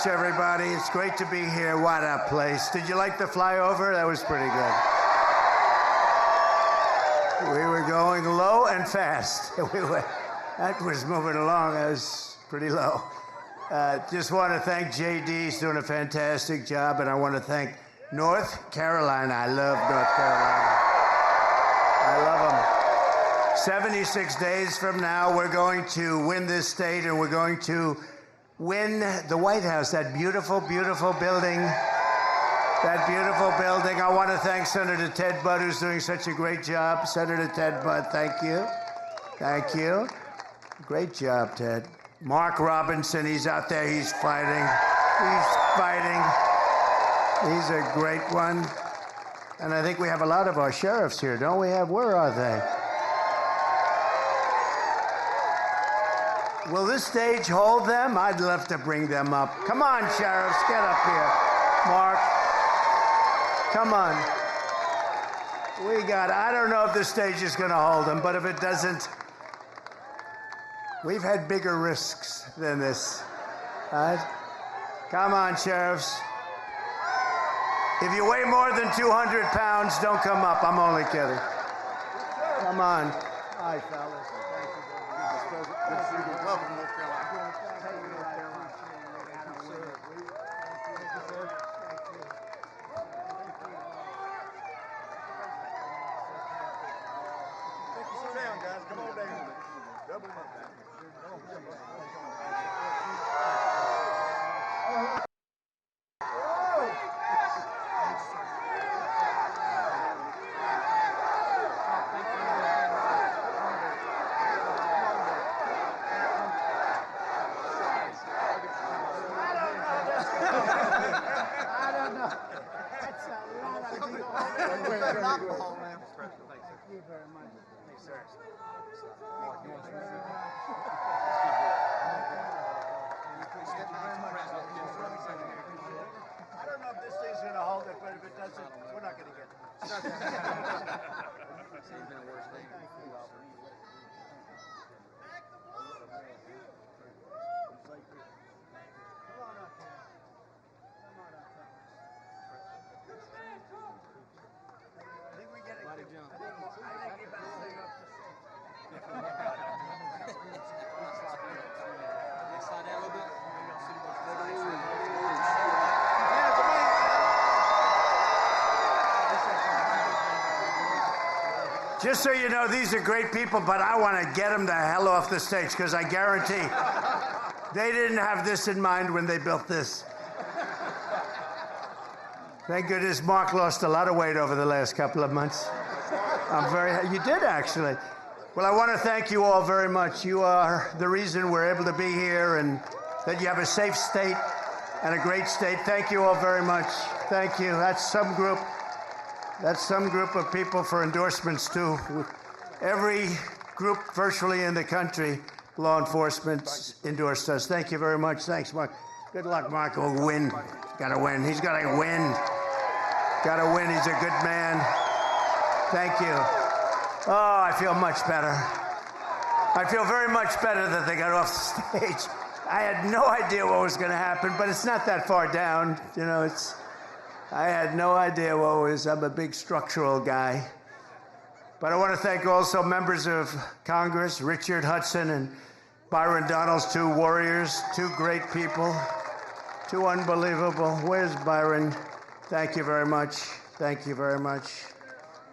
much, everybody. It's great to be here. What a place. Did you like the flyover? That was pretty good. We were going low and fast. That was moving along. That was pretty low. Just want to thank JD. He's doing a fantastic job. And I want to thank North Carolina. I love North Carolina. I love them. 76 days from now, we're going to win this state, and we're going to win the White House, that beautiful, beautiful building. That beautiful building. I want to thank Senator Ted Budd, who's doing such a great job. Senator Ted Budd, thank you. Thank you. Great job, Ted. Mark Robinson, he's out there. He's fighting. He's fighting. He's a great one. And I think we have a lot of our sheriffs here, don't we have? Where are they? Will this stage hold them? I'd love to bring them up. Come on, sheriffs, get up here. Mark, come on. I don't know if this stage is going to hold them, but if it doesn't, we've had bigger risks than this. All right? Come on, sheriffs. If you weigh more than 200 pounds, don't come up. I'm only kidding. Come on. Hi, fellas. Thank you. Welcome to North Carolina. Slow down, guys. Come on down. Double up. I don't know if this thing's going to hold it, but if it doesn't, we're not going to get it. I think we get it. I think we better stay up. Slide down a little bit. Just so you know, these are great people, but I want to get them the hell off the stage, because I guarantee they didn't have this in mind when they built this. Thank goodness Mark lost a lot of weight over the last couple of months. You did, actually. Well, I want to thank you all very much. You are the reason we're able to be here, and that you have a safe state and a great state. Thank you all very much. Thank you. That's some group of people for endorsements, too. Every group virtually in the country, law enforcement endorsed us. Thank you very much. Thanks, Mark. Good luck, Mark. We'll win. Got to win. He's got to win. Got to win. He's a good man. Thank you. Oh, I feel much better. I feel very much better that they got off the stage. I had no idea what was going to happen, but it's not that far down. You know, I had no idea what was. I'm a big structural guy. But I want to thank also members of Congress, Richard Hudson and Byron Donalds, two warriors, two great people, two unbelievable. Where's Byron? Thank you very much. Thank you very much.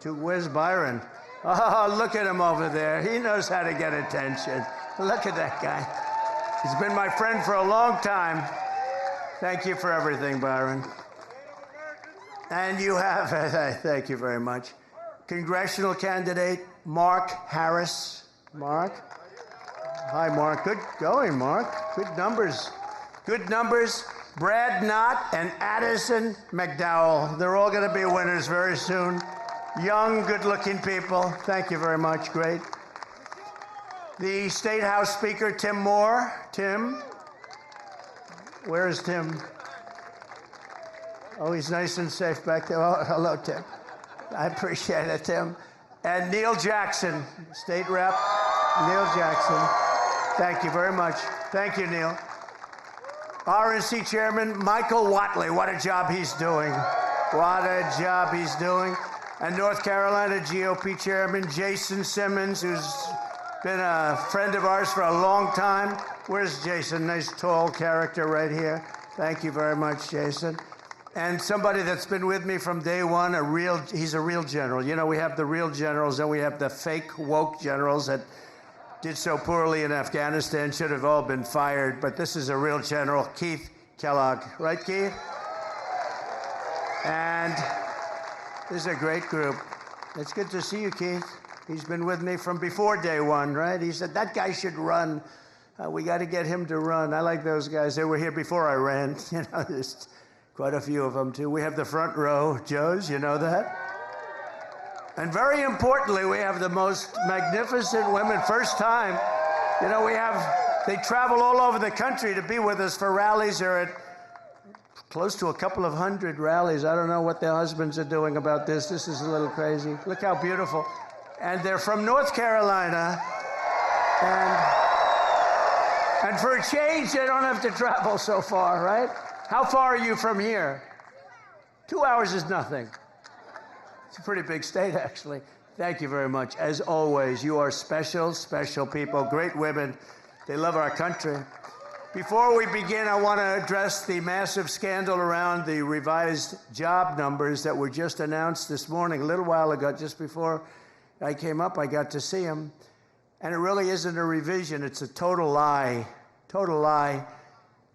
Where's Byron? Oh, look at him over there. He knows how to get attention. Look at that guy. He's been my friend for a long time. Thank you for everything, Byron. And you have, thank you very much, congressional candidate Mark Harris. Mark? Hi, Mark. Good going, Mark. Good numbers. Good numbers. Brad Knott and Addison McDowell. They're all going to be winners very soon. Young, good-looking people. Thank you very much. Great. The State House Speaker, Tim Moore. Tim? Where is Tim? Oh, he's nice and safe back there. Oh, hello, Tim. I appreciate it, Tim. And Neil Jackson, State Rep. Neil Jackson. Thank you very much. Thank you, Neil. RNC Chairman Michael Whatley. What a job he's doing. What a job he's doing. And North Carolina GOP Chairman Jason Simmons, who's been a friend of ours for a long time. Where's Jason? Nice tall character right here. Thank you very much, Jason. And somebody that's been with me from day one, he's a real general. You know, we have the real generals and we have the fake woke generals that did so poorly in Afghanistan, should have all been fired. But this is a real general, Keith Kellogg. Right, Keith? And this is a great group. It's good to see you, Keith. He's been with me from before day one, right? He said, that guy should run. We got to get him to run. I like those guys. They were here before I ran. You know, there's quite a few of them, too. We have the front row, Joes, you know that? And very importantly, we have the most magnificent women. First time, you know, they travel all over the country to be with us for rallies. They're at close to a couple of hundred rallies. I don't know what their husbands are doing about this. This is a little crazy. Look how beautiful. And they're from North Carolina. And for a change, they don't have to travel so far, right? How far are you from here? 2 hours is nothing. It's a pretty big state, actually. Thank you very much. As always, you are special, special people, great women. They love our country. Before we begin, I want to address the massive scandal around the revised job numbers that were just announced this morning, a little while ago, just before I came up. I got to see them. And it really isn't a revision. It's a total lie. Total lie.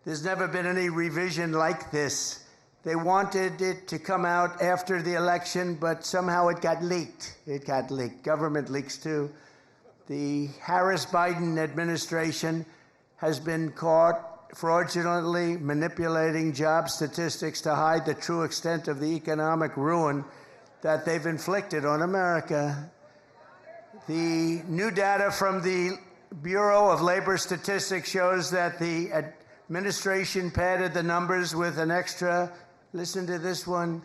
There's never been any revision like this. They wanted it to come out after the election, but somehow it got leaked. It got leaked. Government leaks, too. The Harris-Biden administration has been caught fraudulently manipulating job statistics to hide the true extent of the economic ruin that they've inflicted on America. The new data from the Bureau of Labor Statistics shows that the administration padded the numbers with an extra, listen to this one,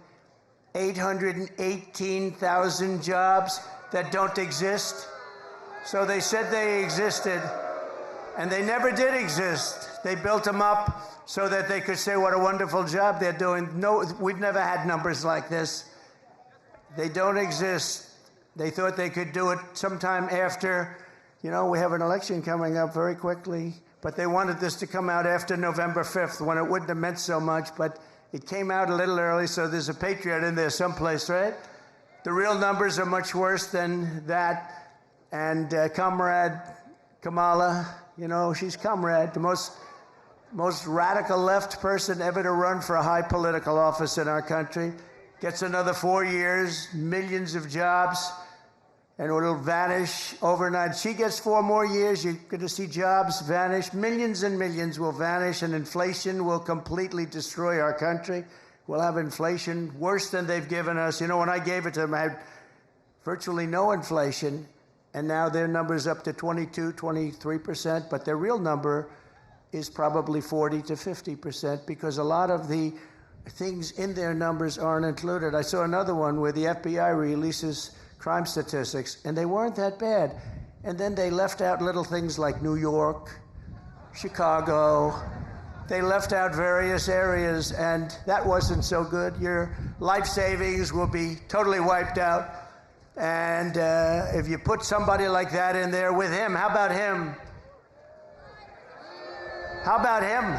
818,000 jobs that don't exist. So they said they existed, and they never did exist. They built them up so that they could say what a wonderful job they're doing. No, we've never had numbers like this. They don't exist. They thought they could do it sometime after, you know, we have an election coming up very quickly, but they wanted this to come out after November 5th, when it wouldn't have meant so much, but it came out a little early, so there's a patriot in there someplace, right? The real numbers are much worse than that, and Comrade Kamala, you know, she's Comrade, the most radical left person ever to run for a high political office in our country, gets another 4 years, millions of jobs, and it'll vanish overnight. She gets 4 more years, you're going to see jobs vanish. Millions and millions will vanish, and inflation will completely destroy our country. We'll have inflation worse than they've given us. You know, when I gave it to them, I had virtually no inflation, and now their number's up to 22, 23%, but their real number is probably 40 to 50%, because a lot of the things in their numbers aren't included. I saw another one where the FBI releases crime statistics, and they weren't that bad. And then they left out little things like New York, Chicago. They left out various areas, and that wasn't so good. Your life savings will be totally wiped out. And if you put somebody like that in there with him, how about him? How about him?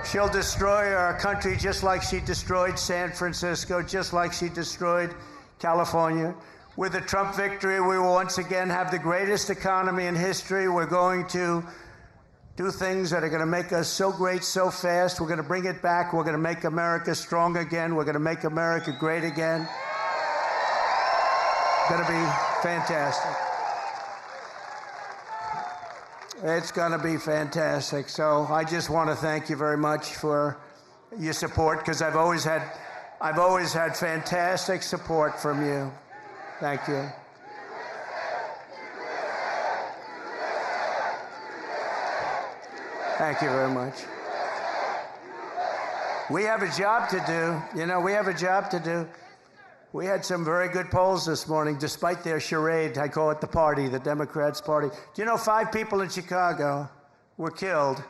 She'll destroy our country just like she destroyed San Francisco, just like she destroyed California. With the Trump victory, we will once again have the greatest economy in history. We're going to do things that are going to make us so great so fast. We're going to bring it back. We're going to make America strong again. We're going to make America great again. It's going to be fantastic. It's going to be fantastic. So I just want to thank you very much for your support, because I've always had fantastic support from you. Thank you. Thank you very much. We have a job to do. You know, we have a job to do. We had some very good polls this morning, despite their charade. I call it the party, the Democrats' party. Do you know 5 people in Chicago were killed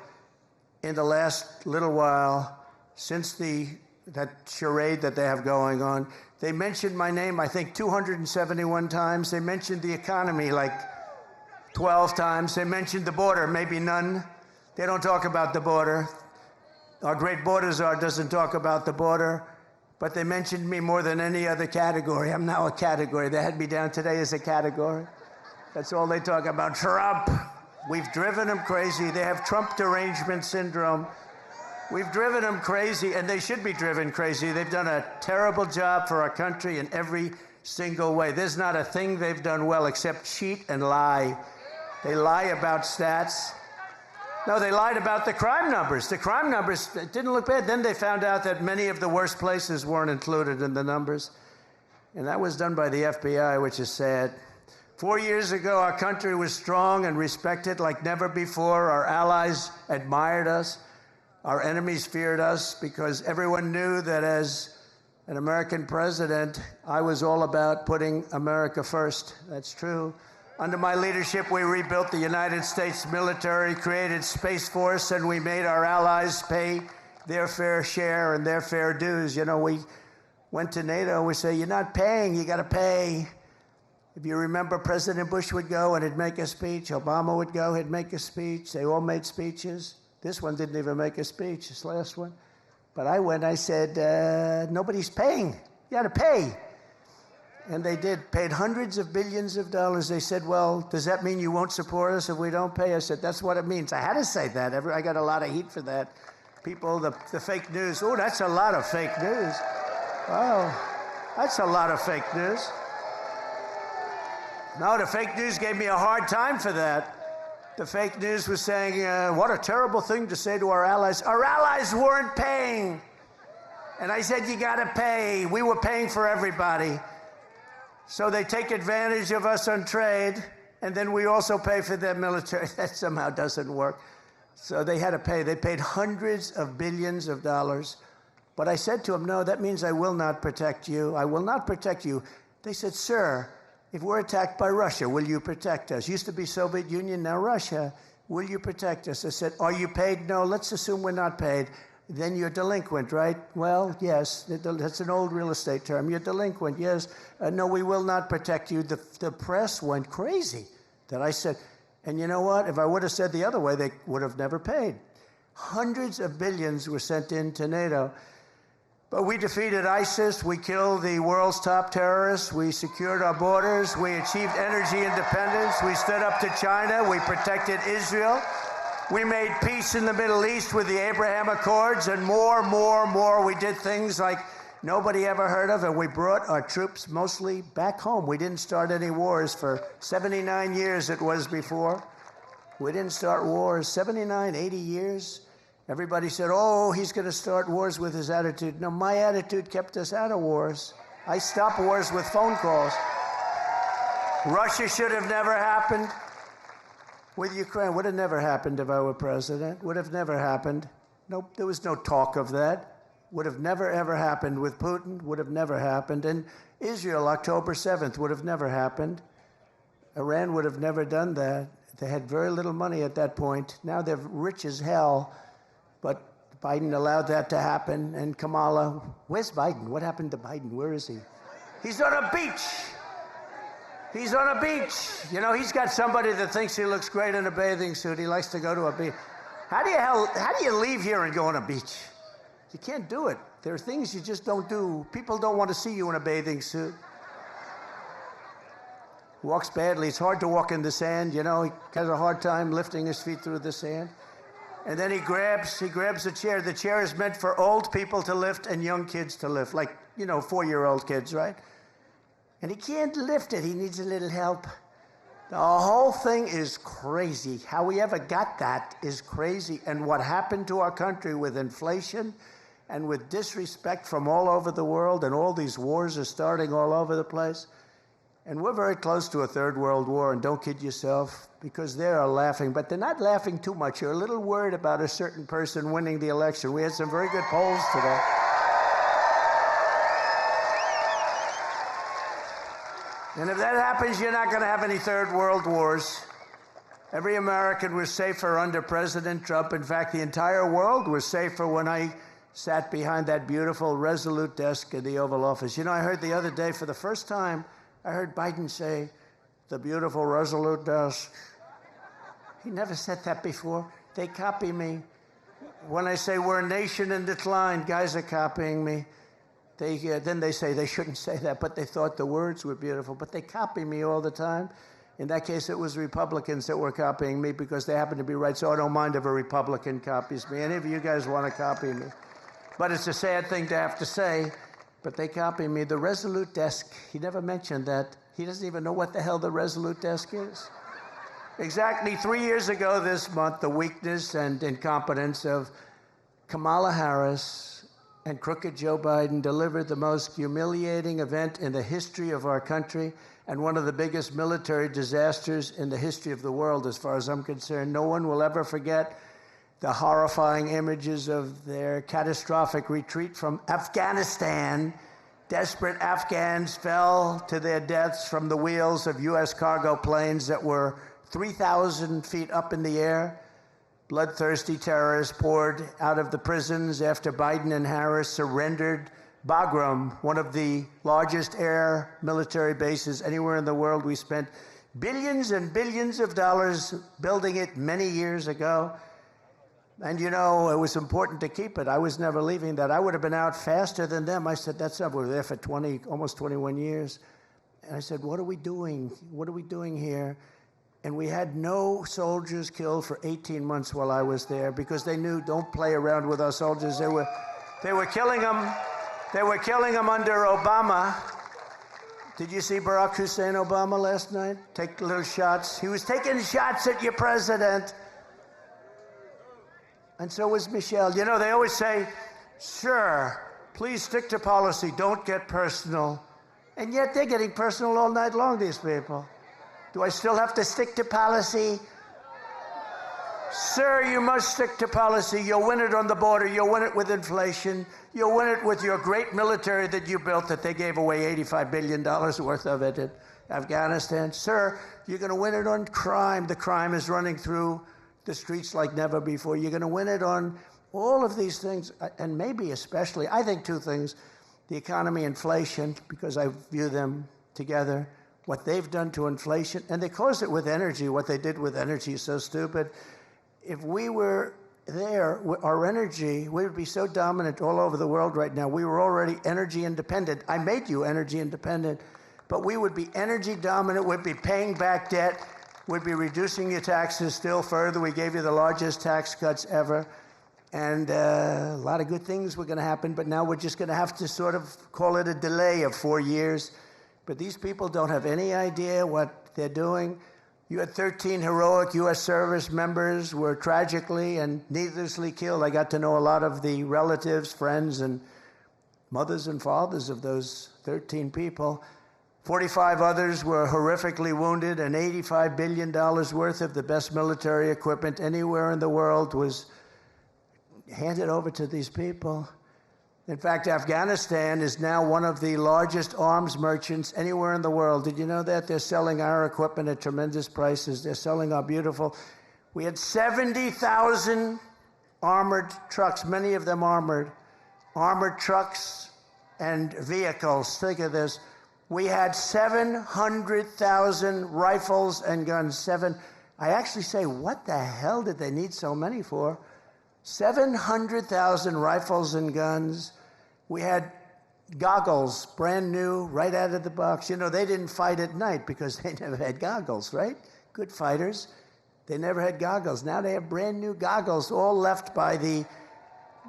in the last little while, since that charade that they have going on. They mentioned my name, I think, 271 times. They mentioned the economy like 12 times. They mentioned the border, maybe none. They don't talk about the border. Our great border czar doesn't talk about the border. But they mentioned me more than any other category. I'm now a category. They had me down today as a category. That's all they talk about. Trump. We've driven them crazy. They have Trump derangement syndrome. We've driven them crazy, and they should be driven crazy. They've done a terrible job for our country in every single way. There's not a thing they've done well except cheat and lie. They lie about stats. No, they lied about the crime numbers. The crime numbers didn't look bad. Then they found out that many of the worst places weren't included in the numbers. And that was done by the FBI, which is sad. 4 years ago, our country was strong and respected like never before. Our allies admired us. Our enemies feared us because everyone knew that as an American president, I was all about putting America first. That's true. Under my leadership, we rebuilt the United States military, created Space Force, and we made our allies pay their fair share and their fair dues. You know, we went to NATO, we say, you're not paying, you got to pay. If you remember, President Bush would go and he'd make a speech. Obama would go, he'd make a speech. They all made speeches. This one didn't even make a speech, this last one. But I went, I said, nobody's paying. You got to pay. And they did, paid hundreds of billions of dollars. They said, well, does that mean you won't support us if we don't pay? I said, that's what it means. I had to say that. I got a lot of heat for that. People, the fake news. Oh, that's a lot of fake news. Oh, that's a lot of fake news. No, the fake news gave me a hard time for that. The fake news was saying, what a terrible thing to say to our allies. Our allies weren't paying. And I said, you got to pay. We were paying for everybody. So they take advantage of us on trade, and then we also pay for their military. That somehow doesn't work. So they had to pay. They paid hundreds of billions of dollars. But I said to them, no, that means I will not protect you. I will not protect you. They said, sir, if we're attacked by Russia, will you protect us? Used to be Soviet Union, now Russia. Will you protect us? I said, are you paid? No, let's assume we're not paid. Then you're delinquent, right? Well, yes, that's an old real estate term. You're delinquent, yes. No, we will not protect you. The press went crazy that I said, and you know what? If I would have said the other way, they would have never paid. Hundreds of billions were sent into NATO. But we defeated ISIS. We killed the world's top terrorists. We secured our borders. We achieved energy independence. We stood up to China. We protected Israel. We made peace in the Middle East with the Abraham Accords, and more. We did things like nobody ever heard of, and we brought our troops mostly back home. We didn't start any wars for 79 years it was before. We didn't start wars, 79, 80 years. Everybody said, oh, he's going to start wars with his attitude. No, my attitude kept us out of wars. I stopped wars with phone calls. Russia should have never happened. With Ukraine, would have never happened if I were president. Would have never happened. Nope, there was no talk of that. Would have never, ever happened with Putin. Would have never happened. And Israel, October 7th, would have never happened. Iran would have never done that. They had very little money at that point. Now they're rich as hell. But Biden allowed that to happen. And Kamala, where's Biden? What happened to Biden? Where is he? He's on a beach. He's on a beach. You know, he's got somebody that thinks he looks great in a bathing suit. He likes to go to a beach. How do you leave here and go on a beach? You can't do it. There are things you just don't do. People don't want to see you in a bathing suit. Walks badly. It's hard to walk in the sand. You know, he has a hard time lifting his feet through the sand. And then he grabs a chair. The chair is meant for old people to lift and young kids to lift, like, you know, 4-year-old kids, right? And he can't lift it. He needs a little help. The whole thing is crazy. How we ever got that is crazy. And what happened to our country with inflation and with disrespect from all over the world, and all these wars are starting all over the place. And we're very close to a third world war, and don't kid yourself, because they are laughing. But they're not laughing too much. They're a little worried about a certain person winning the election. We had some very good polls today. And if that happens, you're not going to have any third world wars. Every American was safer under President Trump. In fact, the entire world was safer when I sat behind that beautiful, resolute desk in the Oval Office. You know, I heard the other day, for the first time, I heard Biden say, the beautiful, resolute desk. He never said that before. They copy me. When I say we're a nation in decline, guys are copying me. Then they say they shouldn't say that, but they thought the words were beautiful. But they copy me all the time. In that case, it was Republicans that were copying me because they happen to be right, so I don't mind if a Republican copies me. Any of you guys want to copy me? But it's a sad thing to have to say, but they copy me. The resolute desk, he never mentioned that. He doesn't even know what the hell the resolute desk is. Exactly 3 years ago this month, the weakness and incompetence of Kamala Harris and crooked Joe Biden delivered the most humiliating event in the history of our country and one of the biggest military disasters in the history of the world, as far as I'm concerned. No one will ever forget the horrifying images of their catastrophic retreat from Afghanistan. Desperate Afghans fell to their deaths from the wheels of U.S. cargo planes that were 3,000 feet up in the air. Bloodthirsty terrorists poured out of the prisons after Biden and Harris surrendered Bagram, one of the largest air military bases anywhere in the world. We spent billions and billions of dollars building it many years ago. And, you know, it was important to keep it. I was never leaving that. I would have been out faster than them. I said, that's not, we were there for almost 21 years. And I said, what are we doing? What are we doing here? And we had no soldiers killed for 18 months while I was there because they knew, don't play around with our soldiers. They were killing them. They were killing them under Obama. Did you see Barack Hussein Obama last night? Take little shots. He was taking shots at your president. And so was Michelle. You know, they always say, sure, please stick to policy. Don't get personal. And yet they're getting personal all night long, these people. Do I still have to stick to policy? Sir, you must stick to policy. You'll win it on the border. You'll win it with inflation. You'll win it with your great military that you built that they gave away $85 billion worth of it in Afghanistan. Sir, you're going to win it on crime. The crime is running through the streets like never before. You're going to win it on all of these things, and maybe especially, I think two things, the economy, inflation, because I view them together, what they've done to inflation, and they caused it with energy. What they did with energy is so stupid. If we were there, our energy, we would be so dominant all over the world right now. We were already energy independent. I made you energy independent, but we would be energy dominant. We'd be paying back debt. We'd be reducing your taxes still further. We gave you the largest tax cuts ever. And a lot of good things were going to happen, but now we're just going to have to sort of call it a delay of 4 years. But these people don't have any idea what they're doing. You had 13 heroic U.S. service members were tragically and needlessly killed. I got to know a lot of the relatives, friends, and mothers and fathers of those 13 people. 45 others were horrifically wounded, and $85 billion worth of the best military equipment anywhere in the world was handed over to these people. In fact, Afghanistan is now one of the largest arms merchants anywhere in the world. Did you know that? They're selling our equipment at tremendous prices. They're selling our beautiful. We had 70,000 armored trucks, many of them armored trucks and vehicles. Think of this. We had 700,000 rifles and guns. I actually say, what the hell did they need so many for? 700,000 rifles and guns. We had goggles, brand new, right out of the box. You know, they didn't fight at night because they never had goggles, right? Good fighters. They never had goggles. Now they have brand new goggles, all left by the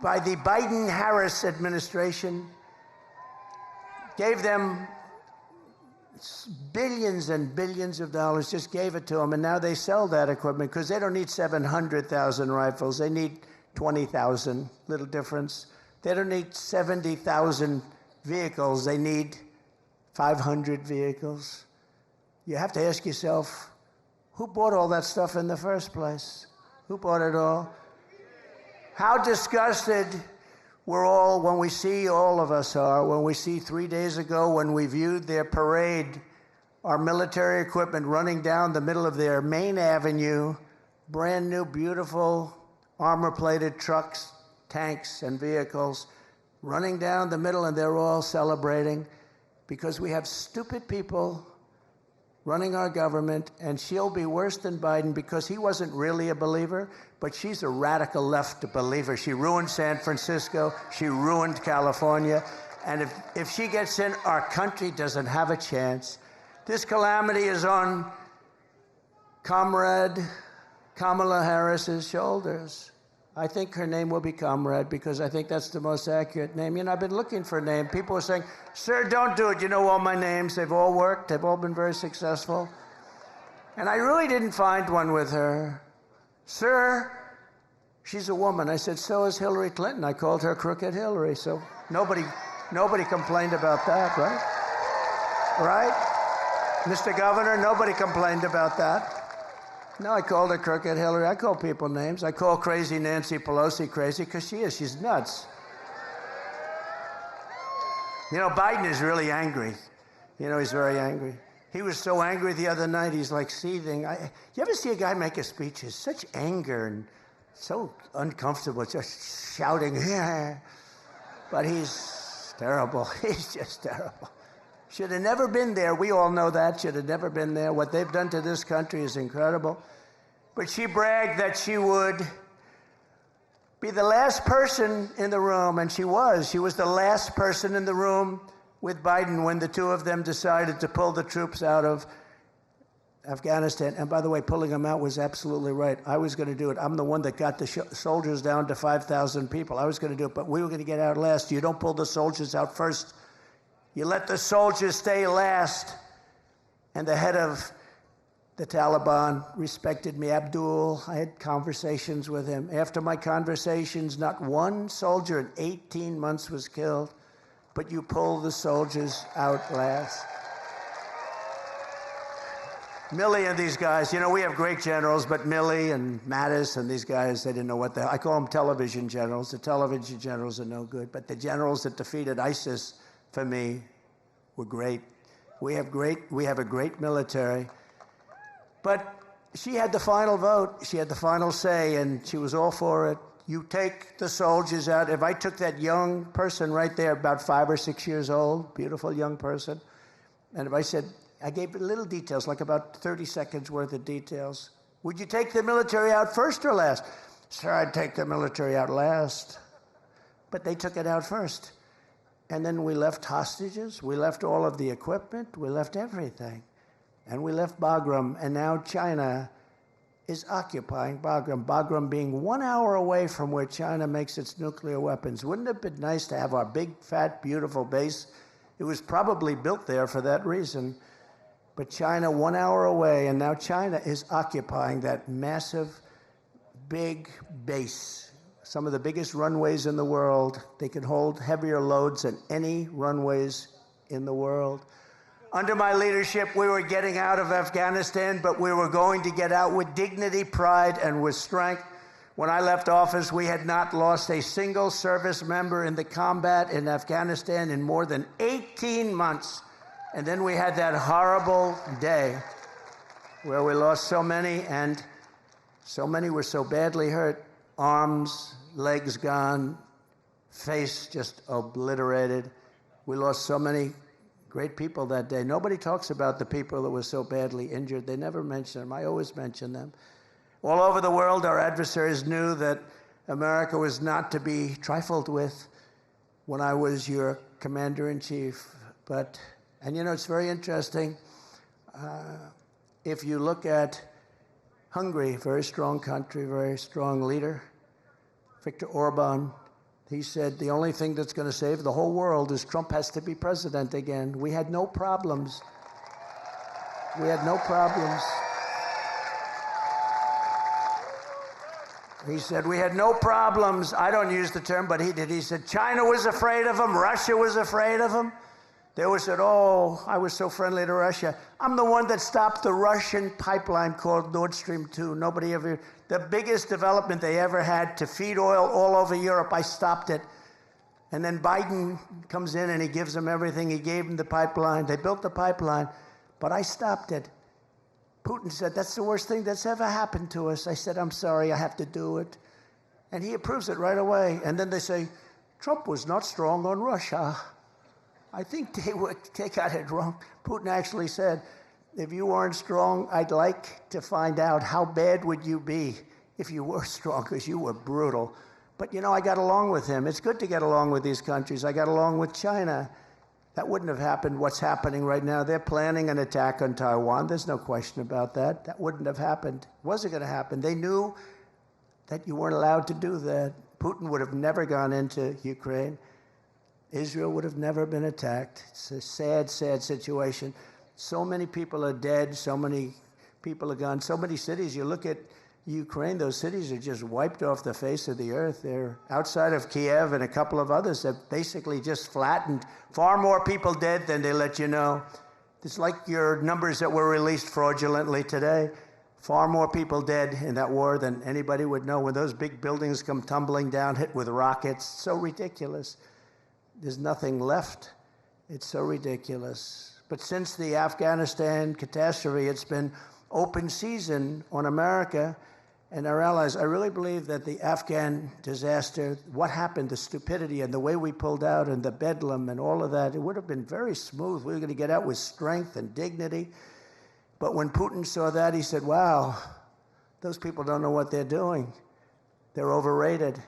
Biden-Harris administration. Gave them billions and billions of dollars, just gave it to them, and now they sell that equipment because they don't need 700,000 rifles. They need 20,000, little difference. They don't need 70,000 vehicles. They need 500 vehicles. You have to ask yourself, who bought all that stuff in the first place? Who bought it all? How disgusted we're all when we see, all of us are, when we see 3 days ago when we viewed their parade our military equipment running down the middle of their main avenue, brand new, beautiful, armor-plated trucks, tanks, and vehicles running down the middle, and they're all celebrating because we have stupid people running our government, and she'll be worse than Biden because he wasn't really a believer, but she's a radical left believer. She ruined San Francisco. She ruined California. And if she gets in, our country doesn't have a chance. This calamity is on Comrade Kamala Harris's shoulders. I think her name will be Comrade because I think that's the most accurate name. You know, I've been looking for a name. People are saying, sir, don't do it. You know all my names. They've all worked. They've all been very successful. And I really didn't find one with her. Sir, she's a woman. I said, so is Hillary Clinton. I called her Crooked Hillary. So nobody complained about that, right? Right? Mr. Governor, nobody complained about that. No, I called her Crooked Hillary. I call people names. I call crazy Nancy Pelosi crazy because she is. She's nuts. You know, Biden is really angry. You know, he's very angry. He was so angry the other night, he's like seething. You ever see a guy make a speech? He's such anger and so uncomfortable, just shouting, yeah. But he's terrible. He's just terrible. Should have never been there. We all know that. Should have never been there. What they've done to this country is incredible. But she bragged that she would be the last person in the room, and she was. She was the last person in the room with Biden when the two of them decided to pull the troops out of Afghanistan. And by the way, pulling them out was absolutely right. I was going to do it. I'm the one that got the soldiers down to 5,000 people. I was going to do it, but we were going to get out last. You don't pull the soldiers out first. You let the soldiers stay last. And the head of the Taliban respected me, Abdul. I had conversations with him. After my conversations, not one soldier in 18 months was killed, but you pull the soldiers out last. Milley and these guys, you know, we have great generals, but Milley and Mattis and these guys, they didn't know what the hell. I call them television generals. The television generals are no good, but the generals that defeated ISIS, for me, were great. We have a great military. But she had the final vote. She had the final say, and she was all for it. You take the soldiers out. If I took that young person right there, about 5 or 6 years old, beautiful young person, and if I said, I gave little details, like about 30 seconds worth of details. Would you take the military out first or last? Sir, I'd take the military out last. But they took it out first. And then we left hostages, we left all of the equipment, we left everything. And we left Bagram, and now China is occupying Bagram. Bagram being 1 hour away from where China makes its nuclear weapons. Wouldn't it have been nice to have our big, fat, beautiful base? It was probably built there for that reason. But China 1 hour away, and now China is occupying that massive, big base. Some of the biggest runways in the world. They can hold heavier loads than any runways in the world. Under my leadership, we were getting out of Afghanistan, but we were going to get out with dignity, pride, and with strength. When I left office, we had not lost a single service member in the combat in Afghanistan in more than 18 months. And then we had that horrible day where we lost so many, and so many were so badly hurt. Arms, legs gone, face just obliterated. We lost so many great people that day. Nobody talks about the people that were so badly injured. They never mention them. I always mention them. All over the world, our adversaries knew that America was not to be trifled with when I was your commander-in-chief. And you know, it's very interesting. If you look at Hungary, very strong country, very strong leader, Viktor Orban, he said the only thing that's going to save the whole world is Trump has to be president again. We had no problems. We had no problems. He said, we had no problems. I don't use the term, but he did. He said, China was afraid of him. Russia was afraid of him. They always said, oh, I was so friendly to Russia. I'm the one that stopped the Russian pipeline called Nord Stream 2. Nobody ever, the biggest development they ever had to feed oil all over Europe, I stopped it. And then Biden comes in and he gives them everything. He gave them the pipeline. They built the pipeline. But I stopped it. Putin said, that's the worst thing that's ever happened to us. I said, I'm sorry, I have to do it. And he approves it right away. And then they say, Trump was not strong on Russia. I think they got it wrong. Putin actually said, if you weren't strong, I'd like to find out how bad would you be if you were strong, because you were brutal. But, you know, I got along with him. It's good to get along with these countries. I got along with China. That wouldn't have happened. What's happening right now, they're planning an attack on Taiwan. There's no question about that. That wouldn't have happened. It wasn't going to happen. They knew that you weren't allowed to do that. Putin would have never gone into Ukraine. Israel would have never been attacked. It's a sad, sad situation. So many people are dead. So many people are gone. So many cities. You look at Ukraine, those cities are just wiped off the face of the earth. They're outside of Kiev and a couple of others have basically just flattened. Far more people dead than they let you know. It's like your numbers that were released fraudulently today. Far more people dead in that war than anybody would know. When those big buildings come tumbling down, hit with rockets, so ridiculous. There's nothing left. It's so ridiculous. But since the Afghanistan catastrophe, it's been open season on America and our allies. I really believe that the Afghan disaster, what happened, the stupidity and the way we pulled out and the bedlam and all of that, it would have been very smooth. We were going to get out with strength and dignity. But when Putin saw that, he said, wow, those people don't know what they're doing. They're overrated.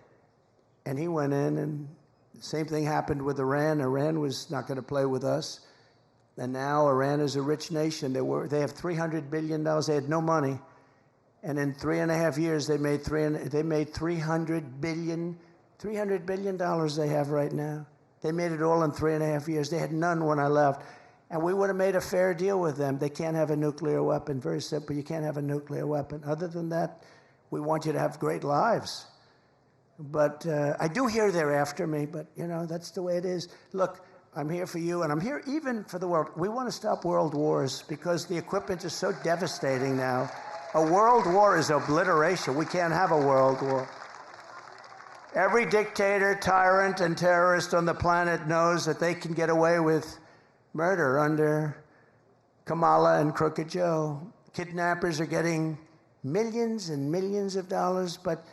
And he went in, and the same thing happened with Iran. Iran was not going to play with us. And now Iran is a rich nation. They have $300 billion. They had no money. And in 3.5 years, they made $300 billion. $300 billion they have right now. They made it all in 3.5 years. They had none when I left. And we would have made a fair deal with them. They can't have a nuclear weapon. Very simple. You can't have a nuclear weapon. Other than that, we want you to have great lives. But I do hear they're after me, but, you know, that's the way it is. Look, I'm here for you, and I'm here even for the world. We want to stop world wars because the equipment is so devastating now. A world war is obliteration. We can't have a world war. Every dictator, tyrant, and terrorist on the planet knows that they can get away with murder under Kamala and Crooked Joe. Kidnappers are getting millions and millions of dollars, but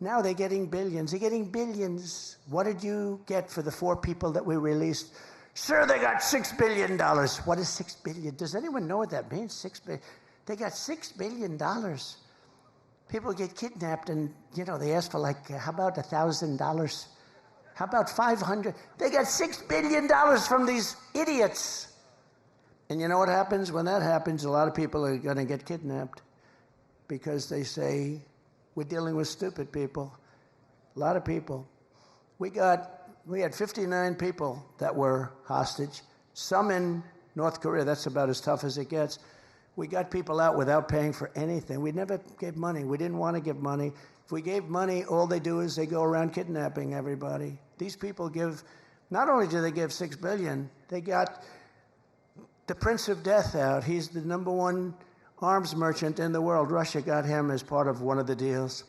now they're getting billions. They're getting billions. What did you get for the 4 people that we released? Sir, they got $6 billion. What is $6 billion? Does anyone know what that means? $6 billion. They got $6 billion. People get kidnapped and, you know, they ask for like, how about $1,000? How about 500? They got $6 billion from these idiots. And you know what happens? When that happens, a lot of people are going to get kidnapped because they say, we're dealing with stupid people. A lot of people. We had 59 people that were hostage. Some in North Korea. That's about as tough as it gets. We got people out without paying for anything. We never gave money. We didn't want to give money. If we gave money, all they do is they go around kidnapping everybody. These people give, not only do they give $6 billion, they got the Prince of Death out. He's the #1 arms merchant in the world. Russia got him as part of one of the deals.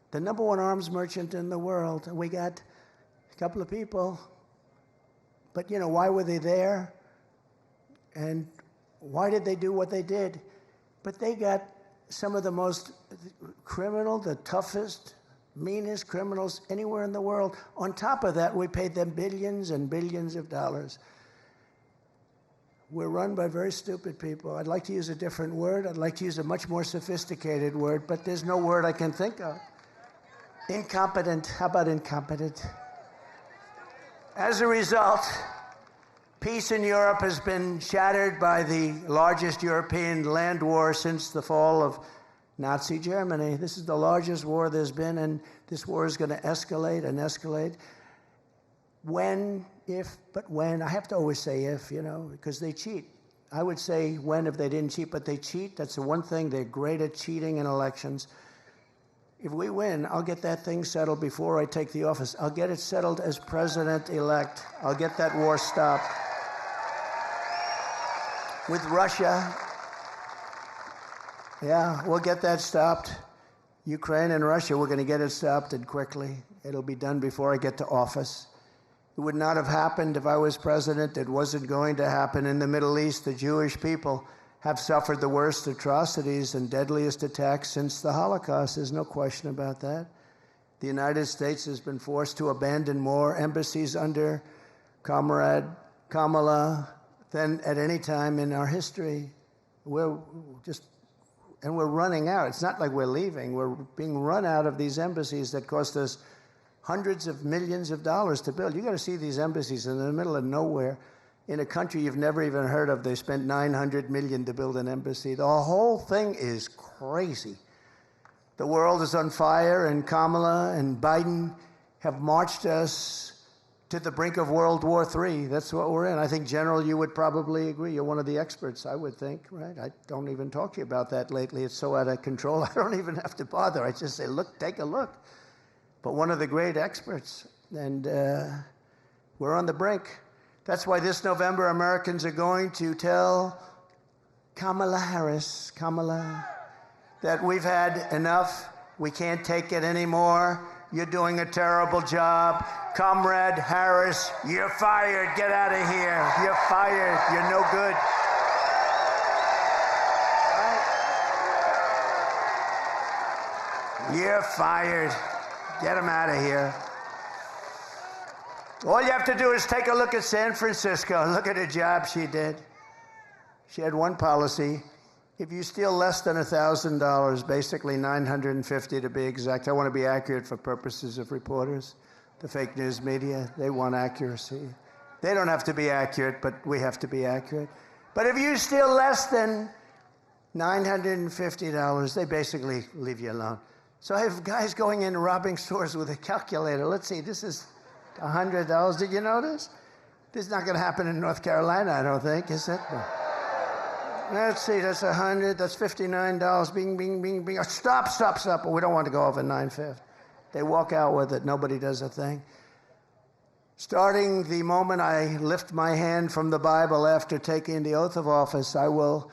The #1 arms merchant in the world. And we got a couple of people. But, you know, why were they there? And why did they do what they did? But they got some of the most criminal, the toughest, meanest criminals anywhere in the world. On top of that, we paid them billions and billions of dollars. We're run by very stupid people. I'd like to use a different word. I'd like to use a much more sophisticated word, but there's no word I can think of. Incompetent. How about incompetent? As a result, peace in Europe has been shattered by the largest European land war since the fall of Nazi Germany. This is the largest war there's been, and this war is going to escalate and escalate. When, if, but when. I have to always say if, you know, because they cheat. I would say when if they didn't cheat, but they cheat. That's the one thing. They're great at cheating in elections. If we win, I'll get that thing settled before I take the office. I'll get it settled as president-elect. I'll get that war stopped. With Russia, yeah, we'll get that stopped. Ukraine and Russia, we're going to get it stopped, and quickly. It'll be done before I get to office. It would not have happened if I was president. It wasn't going to happen in the Middle East. The Jewish people have suffered the worst atrocities and deadliest attacks since the Holocaust. There's no question about that. The United States has been forced to abandon more embassies under Comrade Kamala than at any time in our history. We're running out. It's not like we're leaving. We're being run out of these embassies that cost us hundreds of millions of dollars to build. You got to see these embassies in the middle of nowhere in a country you've never even heard of. They spent $900 million to build an embassy. The whole thing is crazy. The world is on fire, and Kamala and Biden have marched us to the brink of World War III. That's what we're in. I think, General, you would probably agree. You're one of the experts, I would think, right? I don't even talk to you about that lately. It's so out of control, I don't even have to bother. I just say, look, take a look. But one of the great experts, and we're on the brink. That's why this November, Americans are going to tell Kamala Harris, that we've had enough. We can't take it anymore. You're doing a terrible job. Comrade Harris, you're fired. Get out of here. You're fired. You're no good. Right? You're fired. Get him out of here. All you have to do is take a look at San Francisco. Look at the job she did. She had one policy. If you steal less than $1,000, basically $950 to be exact, I want to be accurate for purposes of reporters, the fake news media, they want accuracy. They don't have to be accurate, but we have to be accurate. But if you steal less than $950, they basically leave you alone. So I have guys going in robbing stores with a calculator. Let's see, this is $100. Did you notice? This is not going to happen in North Carolina, I don't think, is it? No. Let's see, that's 100, that's $59. Bing, bing, bing, bing. Stop. But we don't want to go over $950. They walk out with it. Nobody does a thing. Starting the moment I lift my hand from the Bible after taking the oath of office, I will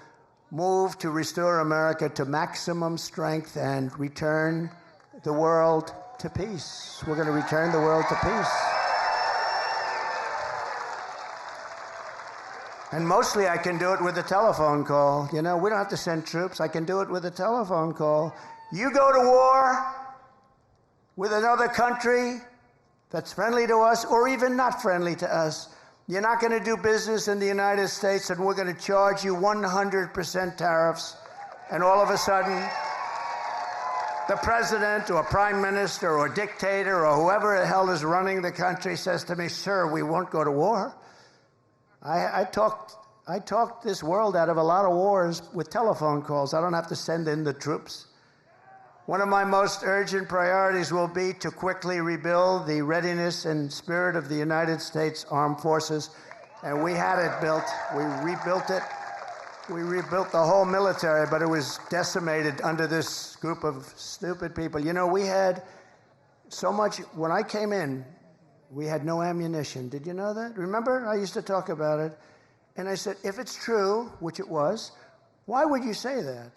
move to restore America to maximum strength and return the world to peace. We're going to return the world to peace. And mostly I can do it with a telephone call. You know, we don't have to send troops. I can do it with a telephone call. You go to war with another country that's friendly to us or even not friendly to us. You're not going to do business in the United States, and we're going to charge you 100% tariffs. And all of a sudden, the president or prime minister or dictator or whoever the hell is running the country says to me, sir, we won't go to war. I talked this world out of a lot of wars with telephone calls. I don't have to send in the troops. One of my most urgent priorities will be to quickly rebuild the readiness and spirit of the United States Armed Forces. And we had it built. We rebuilt it. We rebuilt the whole military, but it was decimated under this group of stupid people. You know, we had so much, when I came in, we had no ammunition. Did you know that? Remember? I used to talk about it. And I said, if it's true, which it was, why would you say that?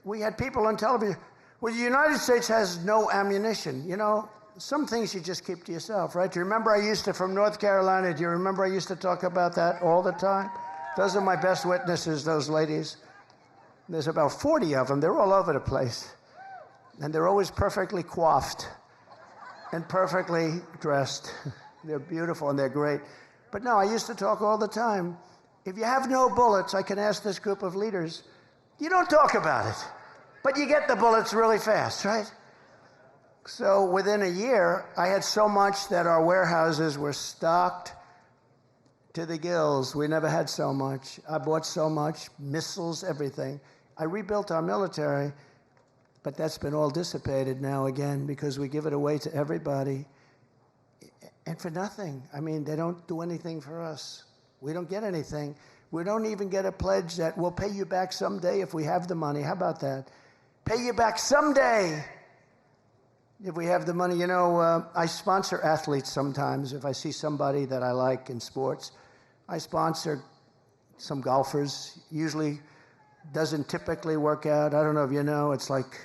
We had people on television, well, the United States has no ammunition. You know, some things you just keep to yourself, right? Do you remember from North Carolina, do you remember I used to talk about that all the time? Those are my best witnesses, those ladies. There's about 40 of them. They're all over the place. And they're always perfectly coiffed and perfectly dressed. They're beautiful and they're great. But no, I used to talk all the time. If you have no bullets, I can ask this group of leaders, you don't talk about it, but you get the bullets really fast, right? So within a year, I had so much that our warehouses were stocked to the gills. We never had so much. I bought so much, missiles, everything. I rebuilt our military. But that's been all dissipated now again because we give it away to everybody and for nothing. I mean, they don't do anything for us. We don't get anything. We don't even get a pledge that we'll pay you back someday if we have the money. How about that? Pay you back someday if we have the money. You know, I sponsor athletes sometimes. If I see somebody that I like in sports, I sponsor some golfers. Usually doesn't typically work out. I don't know if you know, it's like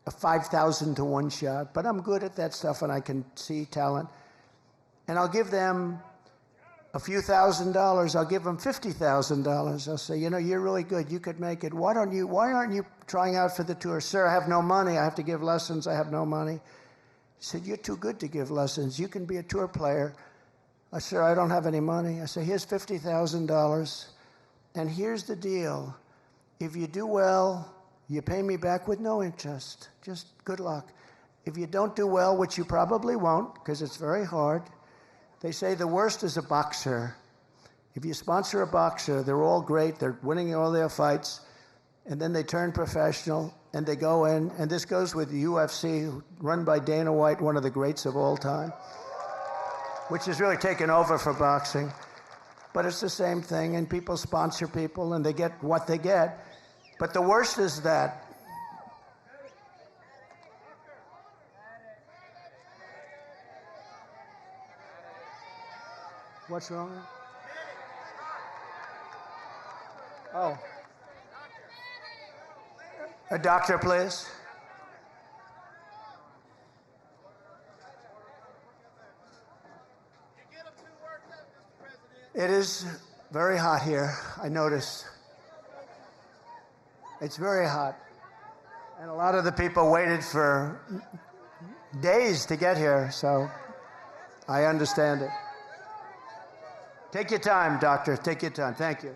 a 5,000 to 1 shot, but I'm good at that stuff and I can see talent. And I'll give them a few $1,000s, I'll give them $50,000. I'll say, you're really good. You could make it. Why aren't you trying out for the tour? Sir, I have no money. I have to give lessons. I have no money. He said, you're too good to give lessons. You can be a tour player. I said, I don't have any money. I said, here's $50,000. And here's the deal. If you do well, you pay me back with no interest. Just good luck. If you don't do well, which you probably won't, because it's very hard, they say the worst is a boxer. If you sponsor a boxer, they're all great, they're winning all their fights, and then they turn professional, and they go in, and this goes with the UFC, run by Dana White, one of the greats of all time, which has really taken over for boxing. But it's the same thing, and people sponsor people, and they get what they get. But the worst is that what's wrong? Oh. A doctor, please. It is very hot here, I notice. It's very hot. And a lot of the people waited for days to get here, so I understand it. Take your time, doctor. Take your time. Thank you.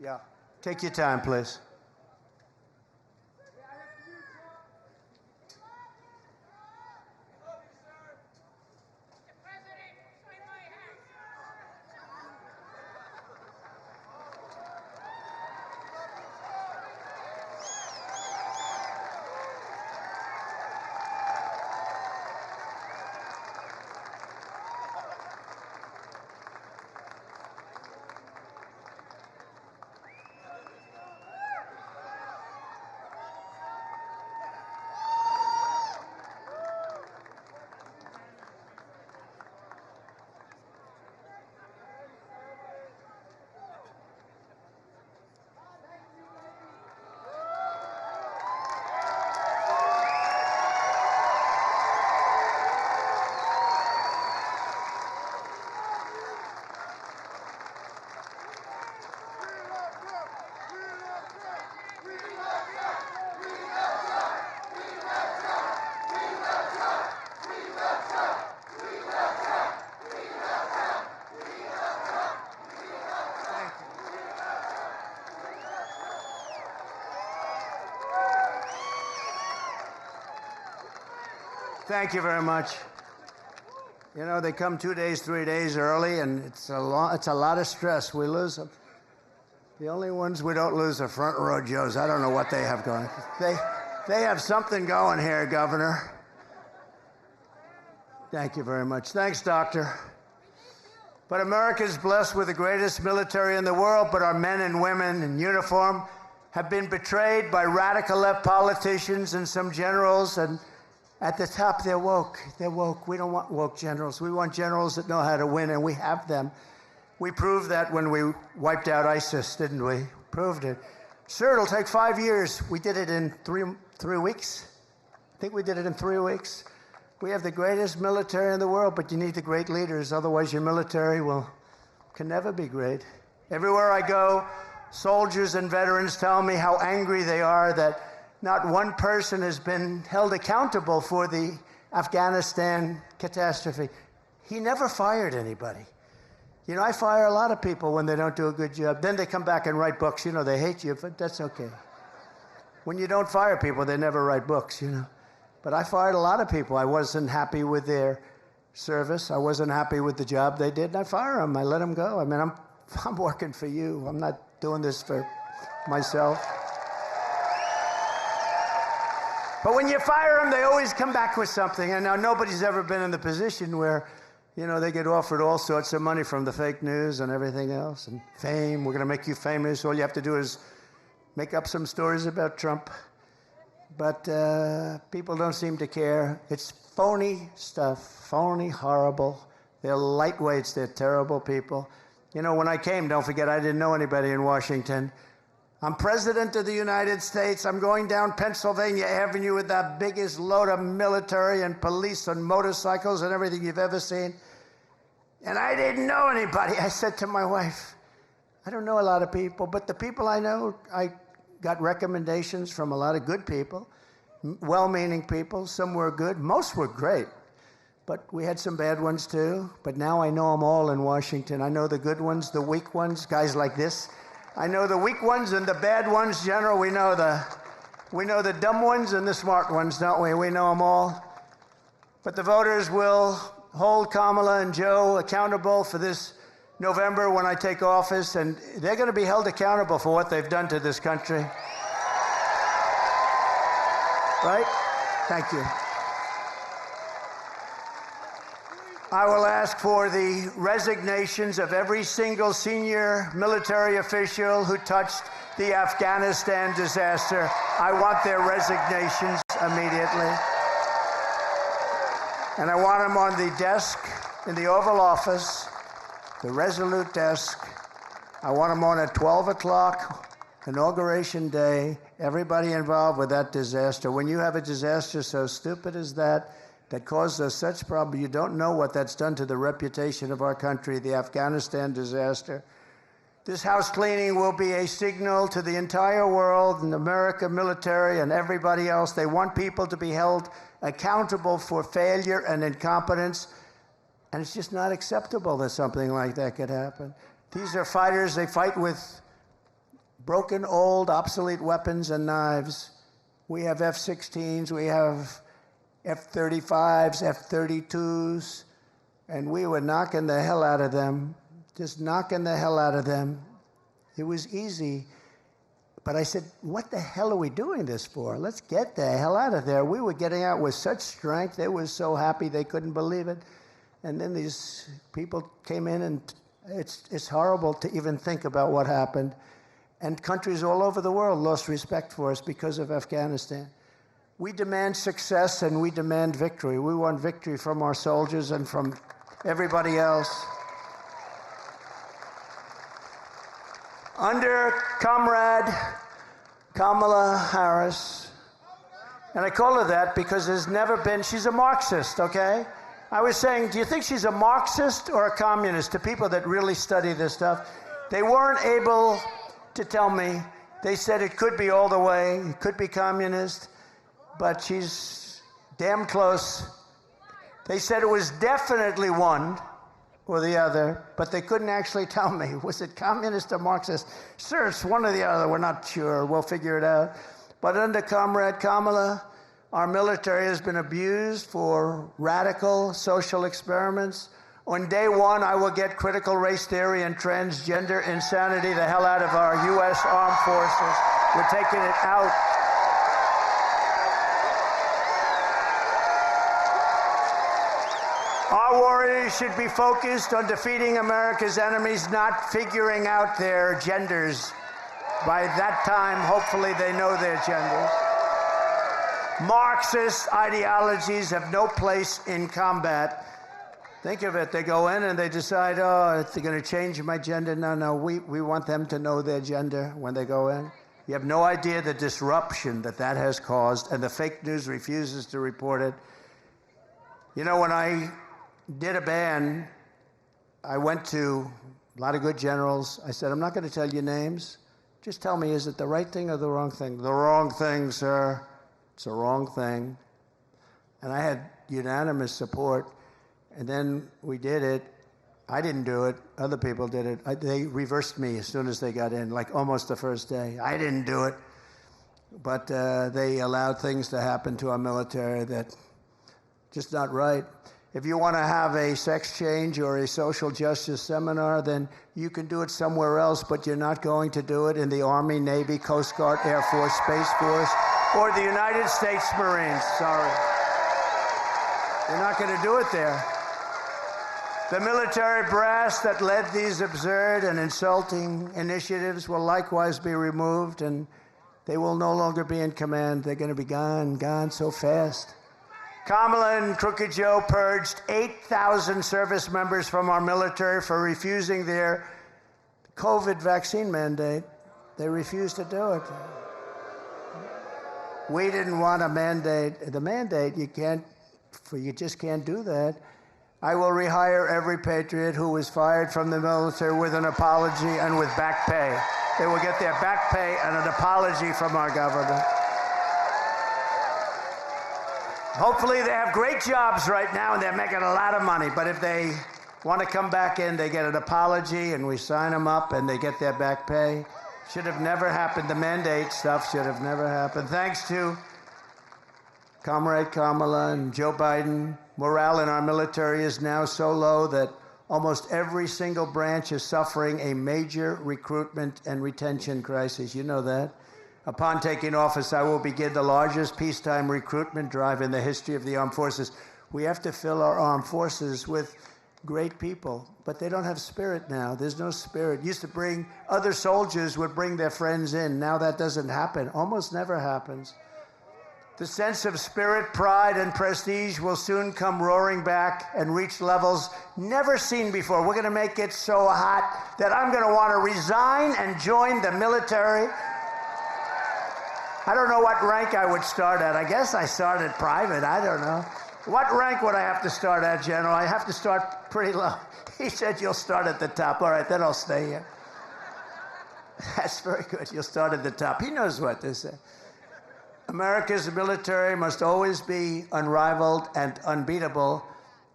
Yeah. Take your time, please. Thank you very much. They come 2 days, 3 days early, and it's a lot of stress. We lose them. The only ones we don't lose are front row Joes. I don't know what they have going. They have something going here, Governor. Thank you very much. Thanks, Doctor. But America is blessed with the greatest military in the world, but our men and women in uniform have been betrayed by radical left politicians and some generals, and at the top, they're woke. They're woke. We don't want woke generals. We want generals that know how to win, and we have them. We proved that when we wiped out ISIS, didn't we? Proved it. Sir, it'll take 5 years. We did it in three weeks. I think we did it in 3 weeks. We have the greatest military in the world, but you need the great leaders. Otherwise, your military can never be great. Everywhere I go, soldiers and veterans tell me how angry they are that not one person has been held accountable for the Afghanistan catastrophe. He never fired anybody. I fire a lot of people when they don't do a good job. Then they come back and write books. They hate you, but that's okay. When you don't fire people, they never write books, But I fired a lot of people. I wasn't happy with their service. I wasn't happy with the job they did, and I fire them. I let them go. I mean, I'm working for you. I'm not doing this for myself. But when you fire them, they always come back with something. And now nobody's ever been in the position where, they get offered all sorts of money from the fake news and everything else, and fame. We're going to make you famous. All you have to do is make up some stories about Trump. but people don't seem to care. It's phony stuff, phony, horrible. They're lightweights, they're terrible people. You know, when I came, don't forget, I didn't know anybody in Washington. I'm President of the United States. I'm going down Pennsylvania Avenue with the biggest load of military and police and motorcycles and everything you've ever seen. And I didn't know anybody. I said to my wife, I don't know a lot of people, but the people I know, I got recommendations from a lot of good people, well-meaning people. Some were good. Most were great. But we had some bad ones too. But now I know them all in Washington. I know the good ones, the weak ones, guys like this. I know the weak ones and the bad ones, General. We know the dumb ones and the smart ones, don't we? We know them all. But the voters will hold Kamala and Joe accountable for this November when I take office, and they're going to be held accountable for what they've done to this country. Right? Thank you. I will ask for the resignations of every single senior military official who touched the Afghanistan disaster. I want their resignations immediately. And I want them on the desk in the Oval Office, the Resolute desk. I want them on at 12 o'clock, Inauguration Day, everybody involved with that disaster. When you have a disaster so stupid as that caused us such problems, you don't know what that's done to the reputation of our country, the Afghanistan disaster. This house cleaning will be a signal to the entire world and America, military, and everybody else. They want people to be held accountable for failure and incompetence, and it's just not acceptable that something like that could happen. These are fighters. They fight with broken, old, obsolete weapons and knives. We have F-16s, we have F-35s, F-32s, and we were knocking the hell out of them, just knocking the hell out of them. It was easy. But I said, what the hell are we doing this for? Let's get the hell out of there. We were getting out with such strength. They were so happy they couldn't believe it. And then these people came in, and it's horrible to even think about what happened. And countries all over the world lost respect for us because of Afghanistan. We demand success and we demand victory. We want victory from our soldiers and from everybody else. Under Comrade Kamala Harris, and I call her that because there's never been, she's a Marxist, okay? I was saying, do you think she's a Marxist or a communist? To people that really study this stuff, they weren't able to tell me. They said it could be all the way, it could be communist, but she's damn close. They said it was definitely one or the other, but they couldn't actually tell me. Was it communist or Marxist? Sir, it's one or the other. We're not sure. We'll figure it out. But under Comrade Kamala, our military has been abused for radical social experiments. On day one, I will get critical race theory and transgender insanity the hell out of our U.S. armed forces. We're taking it out. Our warriors should be focused on defeating America's enemies, not figuring out their genders. By that time, hopefully, they know their genders. Marxist ideologies have no place in combat. Think of it. They go in and they decide, oh, they're going to change my gender. No, we want them to know their gender when they go in. You have no idea the disruption that has caused, and the fake news refuses to report it. You know, when I did a ban, I went to a lot of good generals. I said, I'm not going to tell you names. Just tell me, is it the right thing or the wrong thing? The wrong thing, sir. It's the wrong thing. And I had unanimous support. And then we did it. I didn't do it. Other people did it. They reversed me as soon as they got in, like almost the first day. I didn't do it. But they allowed things to happen to our military that just not right. If you want to have a sex change or a social justice seminar, then you can do it somewhere else, but you're not going to do it in the Army, Navy, Coast Guard, Air Force, Space Force, or the United States Marines. Sorry. You're not going to do it there. The military brass that led these absurd and insulting initiatives will likewise be removed, and They will no longer be in command. They're going to be gone so fast. Kamala and Crooked Joe purged 8,000 service members from our military for refusing their COVID vaccine mandate. They refused to do it. We didn't want a mandate. The mandate, you just can't do that. I will rehire every patriot who was fired from the military with an apology and with back pay. They will get their back pay and an apology from our government. Hopefully they have great jobs right now and they're making a lot of money, but if they want to come back in, they get an apology and we sign them up and they get their back pay. Should have never happened. The mandate stuff should have never happened. Thanks to Comrade Kamala and Joe Biden, morale in our military is now so low that almost every single branch is suffering a major recruitment and retention crisis. You know that. Upon taking office, I will begin the largest peacetime recruitment drive in the history of the armed forces. We have to fill our armed forces with great people, but they don't have spirit now. There's no spirit. Used to bring, other soldiers would bring their friends in. Now that doesn't happen. Almost never happens. The sense of spirit, pride, and prestige will soon come roaring back and reach levels never seen before. We're going to make it so hot that I'm going to want to resign and join the military. I don't know what rank I would start at. I guess I started private. I don't know. What rank would I have to start at, General? I have to start pretty low. He said, you'll start at the top. All right, then I'll stay here. That's very good. You'll start at the top. He knows what to say. America's military must always be unrivaled and unbeatable.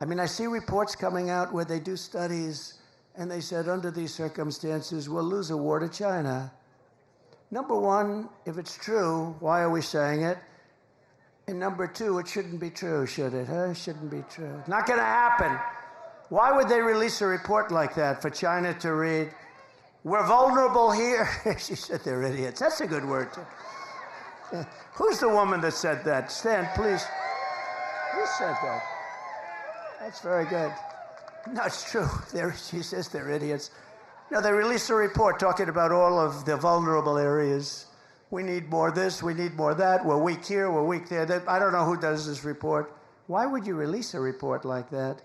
I mean, I see reports coming out where they do studies, and they said, under these circumstances, we'll lose a war to China. Number one, if it's true, why are we saying it? And number two, it shouldn't be true, should it? It shouldn't be true. Not going to happen. Why would they release a report like that for China to read? We're vulnerable here. She said they're idiots. That's a good word, too. Who's the woman that said that? Stand, please. Who said that? That's very good. No, it's true. She says they're idiots. No, they released a report talking about all of the vulnerable areas. We need more this, we need more that. We're weak here, we're weak there. I don't know who does this report. Why would you release a report like that?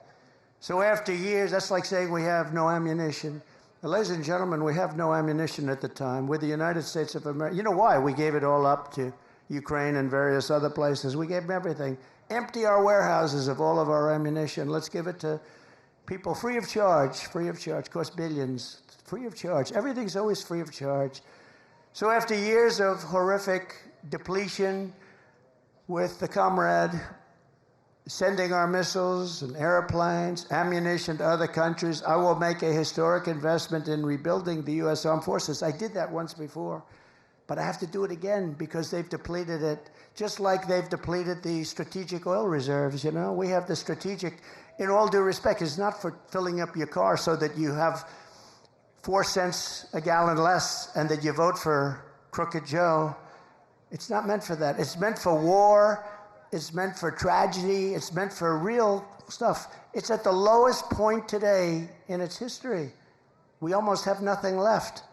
So after years, that's like saying we have no ammunition. Well, ladies and gentlemen, we have no ammunition at the time. We're the United States of America. You know why? We gave it all up to Ukraine and various other places. We gave them everything. Empty our warehouses of all of our ammunition. Let's give it to people free of charge. Free of charge. Costs billions. Free of charge. Everything's always free of charge. So after years of horrific depletion with the comrade sending our missiles and airplanes, ammunition to other countries, I will make a historic investment in rebuilding the U.S. Armed Forces. I did that once before, but I have to do it again because they've depleted it, just like they've depleted the strategic oil reserves, you know? We have the strategic, in all due respect, it's not for filling up your car so that you have 4 cents a gallon less and that you vote for Crooked Joe. It's not meant for that. It's meant for war. It's meant for tragedy. It's meant for real stuff. It's at the lowest point today in its history. We almost have nothing left.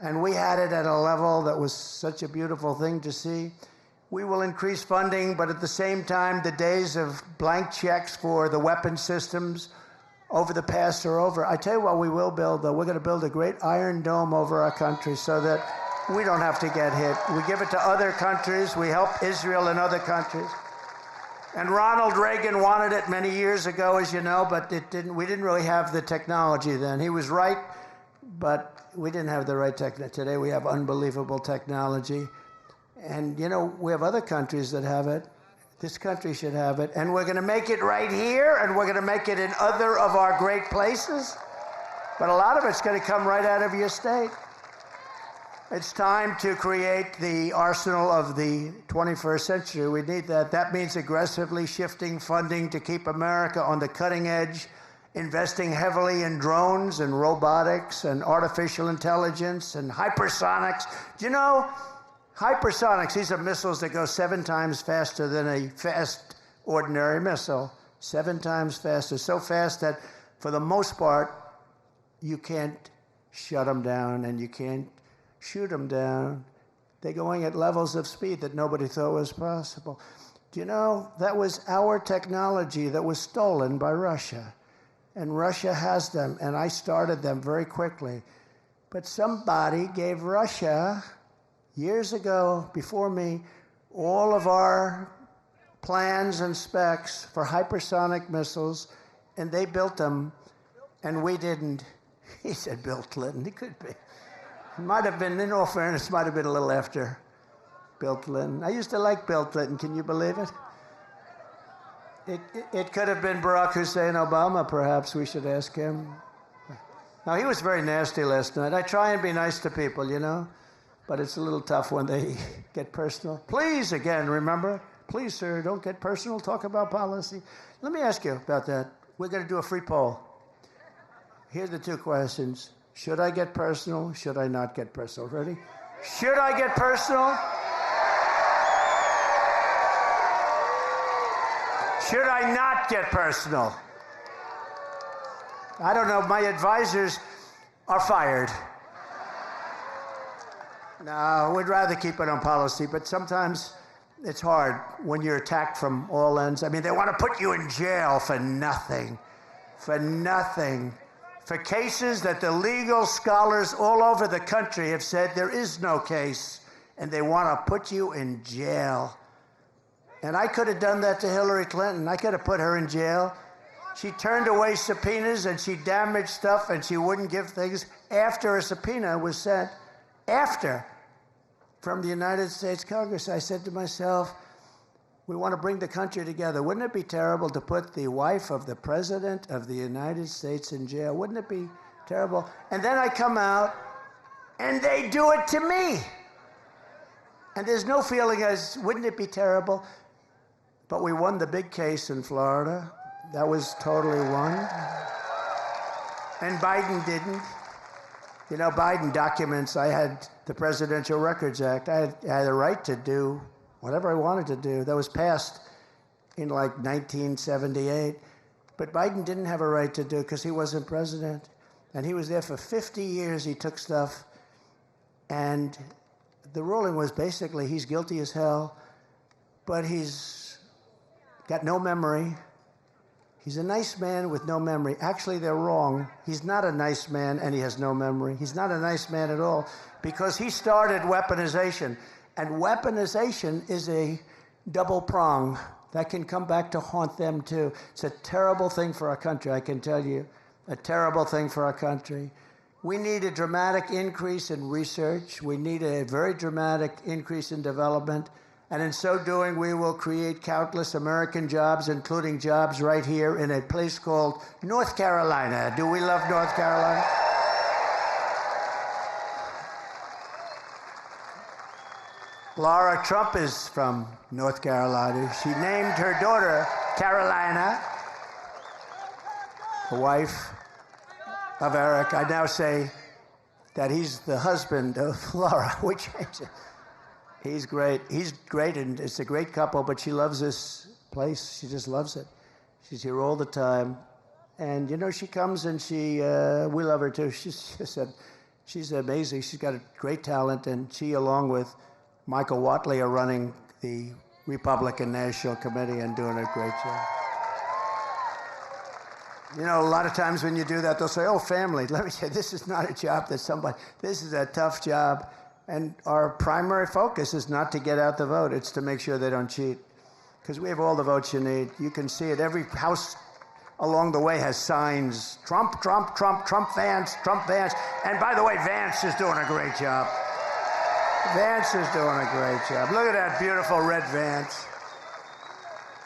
And we had it at a level that was such a beautiful thing to see. We will increase funding, but at the same time, the days of blank checks for the weapon systems over the past are over. I tell you what we will build, though. We're going to build a great iron dome over our country so that we don't have to get hit. We give it to other countries. We help Israel and other countries. And Ronald Reagan wanted it many years ago, as you know, but we didn't really have the technology then. He was right, but we didn't have the right technology. Today we have unbelievable technology. And, you know, we have other countries that have it. This country should have it. And we're going to make it right here, and we're going to make it in other of our great places. But a lot of it's going to come right out of your state. It's time to create the arsenal of the 21st century. We need that. That means aggressively shifting funding to keep America on the cutting edge, investing heavily in drones and robotics and artificial intelligence and hypersonics. Do you know, hypersonics, these are missiles that go 7 times faster than a fast ordinary missile. 7 times faster. So fast that, for the most part, you can't shut them down and you can't shoot them down. They're going at levels of speed that nobody thought was possible. Do you know that was our technology that was stolen by Russia? And Russia has them, and I started them very quickly. But somebody gave Russia, years ago, before me, all of our plans and specs for hypersonic missiles, and they built them, and we didn't. He said Bill Clinton. He could be. It might have been, in all fairness, might have been a little after Bill Clinton. I used to like Bill Clinton. Can you believe it? It could have been Barack Hussein Obama, perhaps. We should ask him. No, he was very nasty last night. I try and be nice to people, you know, but it's a little tough when they get personal. Please, again, remember, please, sir, don't get personal. Talk about policy. Let me ask you about that. We're going to do a free poll. Here are the two questions. Should I get personal? Should I not get personal? Ready? Should I get personal? Should I not get personal? I don't know. My advisors are fired. No, we'd rather keep it on policy, but sometimes it's hard when you're attacked from all ends. I mean, they want to put you in jail for nothing. For nothing. For cases that the legal scholars all over the country have said there is no case, and they want to put you in jail. And I could have done that to Hillary Clinton. I could have put her in jail. She turned away subpoenas, and she damaged stuff, and she wouldn't give things after a subpoena was sent, from the United States Congress. I said to myself, we want to bring the country together. Wouldn't it be terrible to put the wife of the President of the United States in jail? Wouldn't it be terrible? And then I come out, and they do it to me. And there's no feeling as, wouldn't it be terrible? But we won the big case in Florida. That was totally won. And Biden didn't. You know, Biden documents, I had the Presidential Records Act. I had a right to do whatever I wanted to do. That was passed in like 1978. But Biden didn't have a right to do it because he wasn't president. And he was there for 50 years. He took stuff. And the ruling was basically he's guilty as hell, but he's got no memory. He's a nice man with no memory. Actually, they're wrong. He's not a nice man, and he has no memory. He's not a nice man at all because he started weaponization. And weaponization is a double prong that can come back to haunt them, too. It's a terrible thing for our country, I can tell you. A terrible thing for our country. We need a dramatic increase in research. We need a very dramatic increase in development. And in so doing, we will create countless American jobs, including jobs right here in a place called North Carolina. Do we love North Carolina? Laura Trump is from North Carolina. She named her daughter Carolina, the wife of Eric. I now say that he's the husband of Laura. We change it. He's great. He's great, and it's a great couple, but she loves this place. She just loves it. She's here all the time. And, you know, she comes and we love her too. She's amazing. She's got a great talent, and she, along with Michael Whatley, are running the Republican National Committee and doing a great job. You know, a lot of times when you do that, they'll say, oh, family. Let me say, this is not a job that this is a tough job. And our primary focus is not to get out the vote. It's to make sure they don't cheat. Because we have all the votes you need. You can see it. Every house along the way has signs. Trump, Trump, Trump, Trump Vance, Trump Vance. And by the way, Vance is doing a great job. Vance is doing a great job. Look at that beautiful red Vance.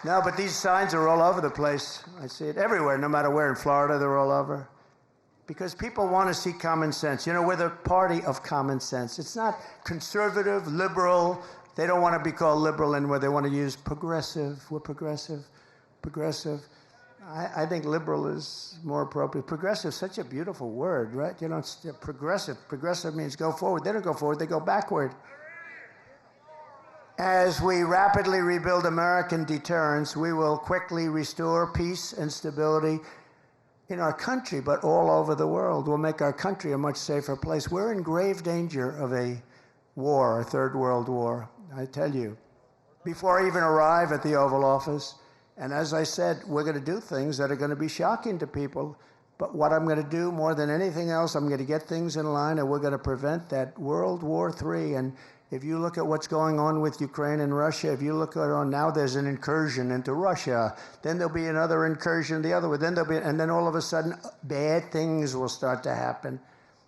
No, but these signs are all over the place. I see it everywhere, no matter where. In Florida, they're all over. Because people want to see common sense. You know, we're the party of common sense. It's not conservative, liberal. They don't want to be called liberal anymore. They want to use progressive. We're progressive. Progressive. I think liberal is more appropriate. Progressive is such a beautiful word, right? You know, it's progressive. Progressive means go forward. They don't go forward. They go backward. As we rapidly rebuild American deterrence, we will quickly restore peace and stability in our country, but all over the world. We'll make our country a much safer place. We're in grave danger of a war, a third world war. I tell you, before I even arrive at the Oval Office, and as I said, we're going to do things that are going to be shocking to people. But what I'm going to do more than anything else, I'm going to get things in line, and we're going to prevent that World War III. And if you look at what's going on with Ukraine and Russia, if you look at now, there's an incursion into Russia. Then there'll be another incursion the other way. Then there'll be, and then all of a sudden, bad things will start to happen.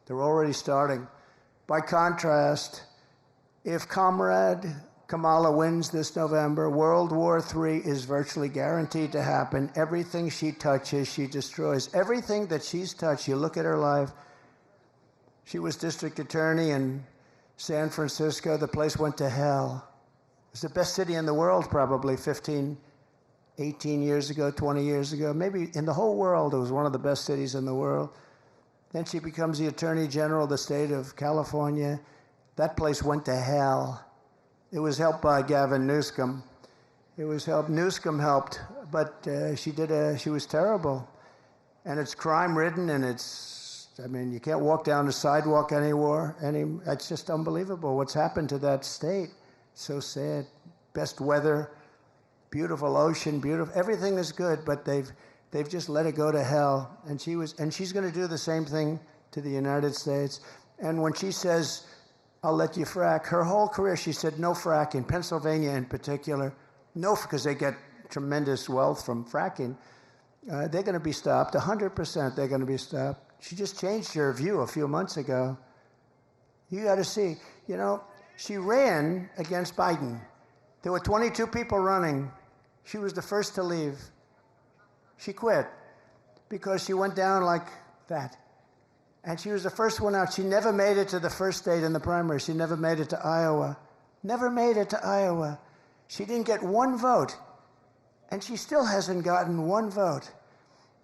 They're already starting. By contrast, if Comrade Kamala wins this November, World War III is virtually guaranteed to happen. Everything she touches, she destroys. Everything that she's touched, you look at her life. She was district attorney in San Francisco. The place went to hell. It's the best city in the world, probably 15, 18 years ago, 20 years ago. Maybe in the whole world, it was one of the best cities in the world. Then she becomes the Attorney General of the state of California. That place went to hell. It was helped by Gavin Newsom. Newsom helped, but she was terrible. And it's crime-ridden, and you can't walk down the sidewalk anymore. It's just unbelievable what's happened to that state. So sad. Best weather, beautiful ocean, everything is good, but they've just let it go to hell. And she's going to do the same thing to the United States. And when she says, I'll let you frack, her whole career she said no frack, in Pennsylvania in particular. No, because they get tremendous wealth from fracking. They're going to be stopped, 100% they're going to be stopped. She just changed her view a few months ago. You got to see, she ran against Biden. There were 22 people running. She was the first to leave. She quit because she went down like that. And she was the first one out. She never made it to the first state in the primary. She never made it to Iowa. Never made it to Iowa. She didn't get one vote. And she still hasn't gotten one vote.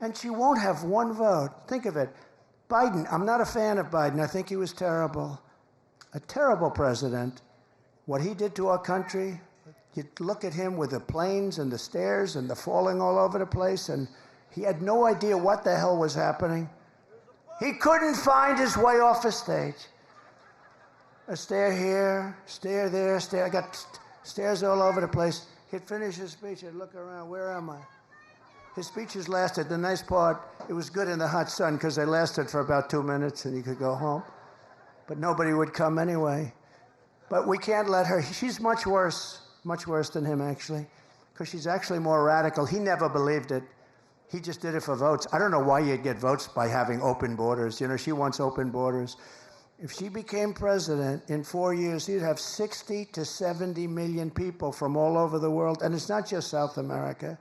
And she won't have one vote. Think of it. Biden, I'm not a fan of Biden. I think he was terrible. A terrible president. What he did to our country, you look at him with the planes and the stairs and the falling all over the place, and he had no idea what the hell was happening. He couldn't find his way off the stage. A stair here, stair there, stair. I got stairs all over the place. He'd finish his speech. I'd look around. Where am I? His speeches lasted. The nice part, it was good in the hot sun because they lasted for about 2 minutes and you could go home. But nobody would come anyway. But we can't let her. She's much worse than him, actually, because she's actually more radical. He never believed it. He just did it for votes. I don't know why you'd get votes by having open borders. She wants open borders. If she became president in 4 years, she'd have 60 to 70 million people from all over the world. And it's not just South America.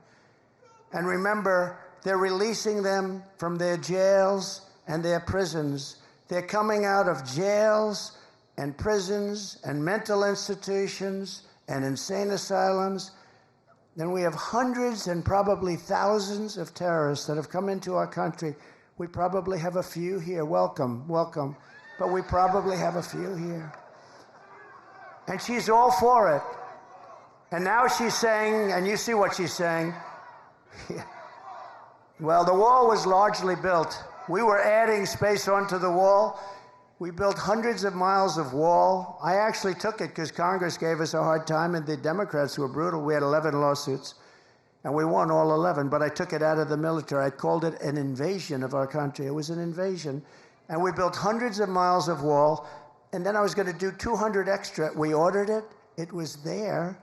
And remember, they're releasing them from their jails and their prisons. They're coming out of jails and prisons and mental institutions and insane asylums. Then we have hundreds and probably thousands of terrorists that have come into our country. We probably have a few here. Welcome. But we probably have a few here. And she's all for it. And now she's saying, and you see what she's saying, well, the wall was largely built. We were adding space onto the wall. We built hundreds of miles of wall. I actually took it because Congress gave us a hard time and the Democrats were brutal. We had 11 lawsuits and we won all 11, but I took it out of the military. I called it an invasion of our country. It was an invasion. And we built hundreds of miles of wall. And then I was going to do 200 extra. We ordered it. It was there.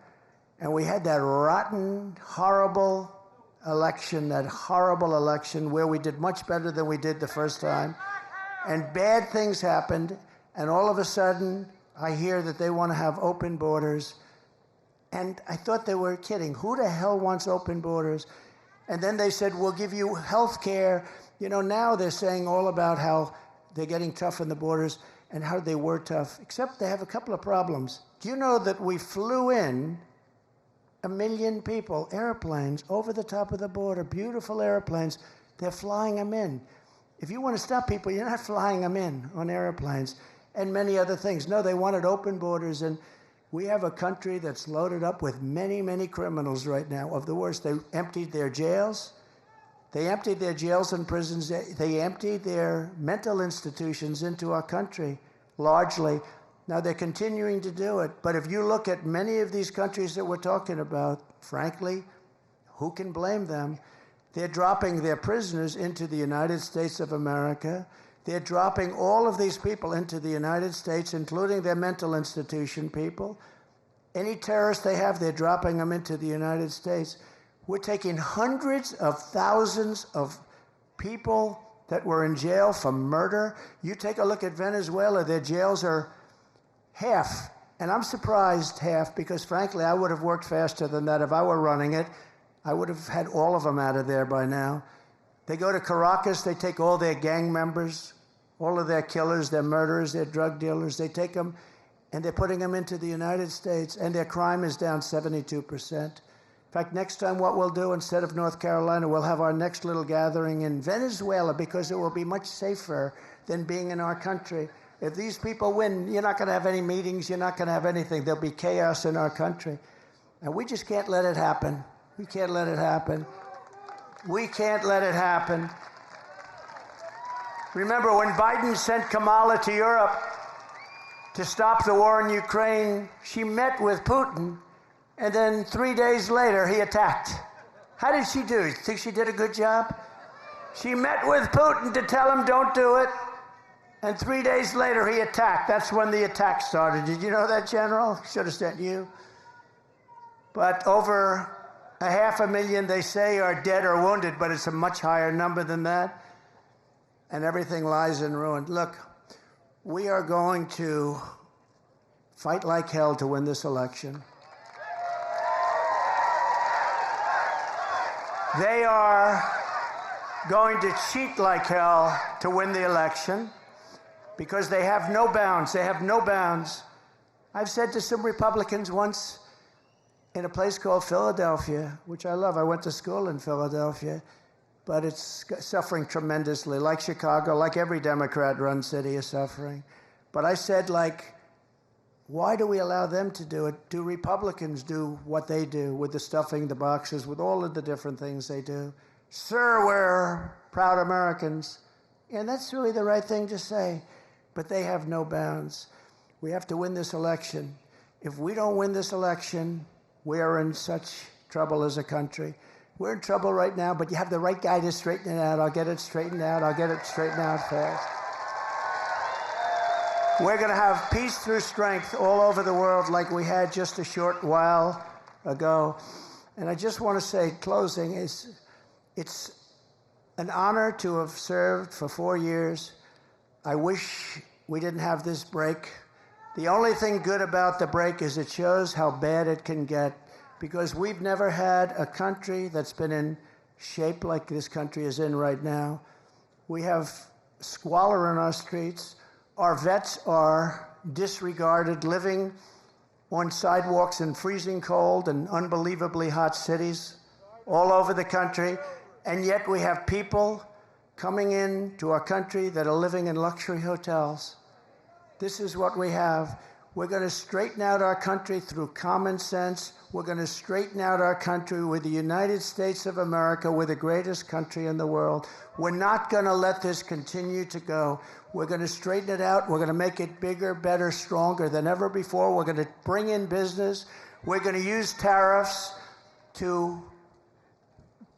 And we had that rotten, horrible election where we did much better than we did the first time. And bad things happened, and all of a sudden, I hear that they want to have open borders. And I thought they were kidding. Who the hell wants open borders? And then they said, we'll give you health care. Now they're saying all about how they're getting tough on the borders and how they were tough, except they have a couple of problems. Do you know that we flew in 1 million people, airplanes, over the top of the border, beautiful airplanes. They're flying them in. If you want to stop people, you're not flying them in on airplanes and many other things. No, they wanted open borders, and we have a country that's loaded up with many, many criminals right now, of the worst. They emptied their jails. They emptied their jails and prisons. They emptied their mental institutions into our country, largely. Now, they're continuing to do it. But if you look at many of these countries that we're talking about, frankly, who can blame them? They're dropping their prisoners into the United States of America. They're dropping all of these people into the United States, including their mental institution people. Any terrorists they have, they're dropping them into the United States. We're taking hundreds of thousands of people that were in jail for murder. You take a look at Venezuela, their jails are half. And I'm surprised half, because frankly, I would have worked faster than that if I were running it. I would have had all of them out of there by now. They go to Caracas, they take all their gang members, all of their killers, their murderers, their drug dealers, they take them and they're putting them into the United States, and their crime is down 72%. In fact, next time what we'll do, instead of North Carolina, we'll have our next little gathering in Venezuela, because it will be much safer than being in our country. If these people win, you're not going to have any meetings, you're not going to have anything. There'll be chaos in our country. And we just can't let it happen. We can't let it happen. We can't let it happen. Remember, when Biden sent Kamala to Europe to stop the war in Ukraine, she met with Putin, and then 3 days later, he attacked. How did she do? You think she did a good job? She met with Putin to tell him, don't do it, and 3 days later, he attacked. That's when the attack started. Did you know that, General? Should have sent you. But over 500,000, they say, are dead or wounded, but it's a much higher number than that, and everything lies in ruin. Look, we are going to fight like hell to win this election. They are going to cheat like hell to win the election, because they have no bounds. They have no bounds. I've said to some Republicans once in a place called Philadelphia, which I love. I went to school in Philadelphia, but it's suffering tremendously, like Chicago, like every Democrat-run city is suffering. But I said, why do we allow them to do it? Do Republicans do what they do with the stuffing the boxes, with all of the different things they do? Sir, we're proud Americans. And that's really the right thing to say. But they have no bounds. We have to win this election. If we don't win this election, we are in such trouble as a country. We're in trouble right now, but you have the right guy to straighten it out. I'll get it straightened out. I'll get it straightened out fast. We're going to have peace through strength all over the world like we had just a short while ago. And I just want to say, closing, it's an honor to have served for 4 years. I wish we didn't have this break. The only thing good about the break is it shows how bad it can get, because we've never had a country that's been in shape like this country is in right now. We have squalor in our streets. Our vets are disregarded, living on sidewalks in freezing cold and unbelievably hot cities all over the country. And yet we have people coming in to our country that are living in luxury hotels. This is what we have. We're going to straighten out our country through common sense. We're going to straighten out our country with the United States of America. We're the greatest country in the world. We're not going to let this continue to go. We're going to straighten it out. We're going to make it bigger, better, stronger than ever before. We're going to bring in business. We're going to use tariffs to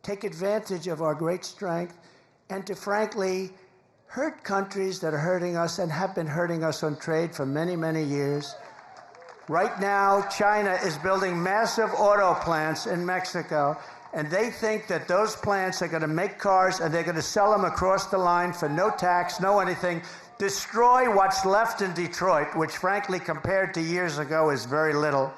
take advantage of our great strength and to, frankly, hurt countries that are hurting us and have been hurting us on trade for many, many years. Right now, China is building massive auto plants in Mexico, and they think that those plants are going to make cars and they're going to sell them across the line for no tax, no anything, destroy what's left in Detroit, which, frankly, compared to years ago, is very little,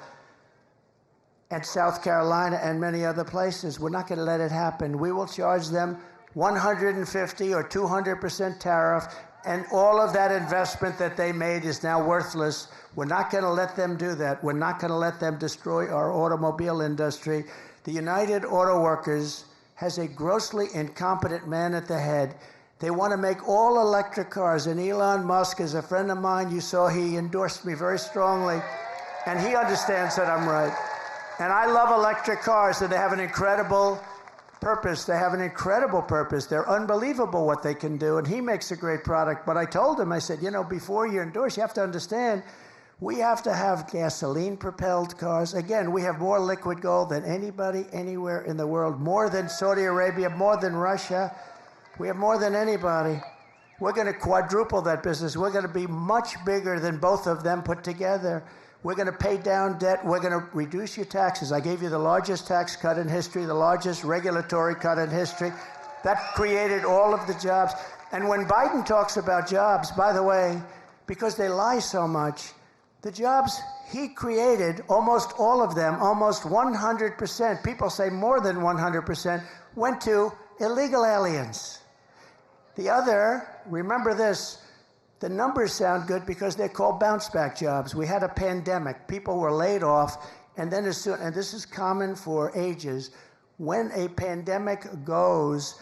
and South Carolina and many other places. We're not going to let it happen. We will charge them 150 or 200% tariff, and all of that investment that they made is now worthless. We're not going to let them do that. We're not going to let them destroy our automobile industry. The United Auto Workers has a grossly incompetent man at the head. They want to make all electric cars, and Elon Musk is a friend of mine. You saw he endorsed me very strongly, and he understands that I'm right. And I love electric cars, and they have an incredible purpose. They have an incredible purpose. They're unbelievable what they can do, and he makes a great product. But I told him, I said, before you endorse, you have to understand, We have to have gasoline-propelled cars. Again, we have more liquid gold than anybody anywhere in the world, more than Saudi Arabia, more than Russia. We have more than anybody. We're going to quadruple that business. We're going to be much bigger than both of them put together. We're going to pay down debt. We're going to reduce your taxes. I gave you the largest tax cut in history, the largest regulatory cut in history. That created all of the jobs. And when Biden talks about jobs, by the way, because they lie so much, the jobs he created, almost all of them, almost 100%, people say more than 100%, went to illegal aliens. The other, remember this, the numbers sound good because they're called bounce-back jobs. We had a pandemic. People were laid off, and then as soon, and this is common for ages, when a pandemic goes,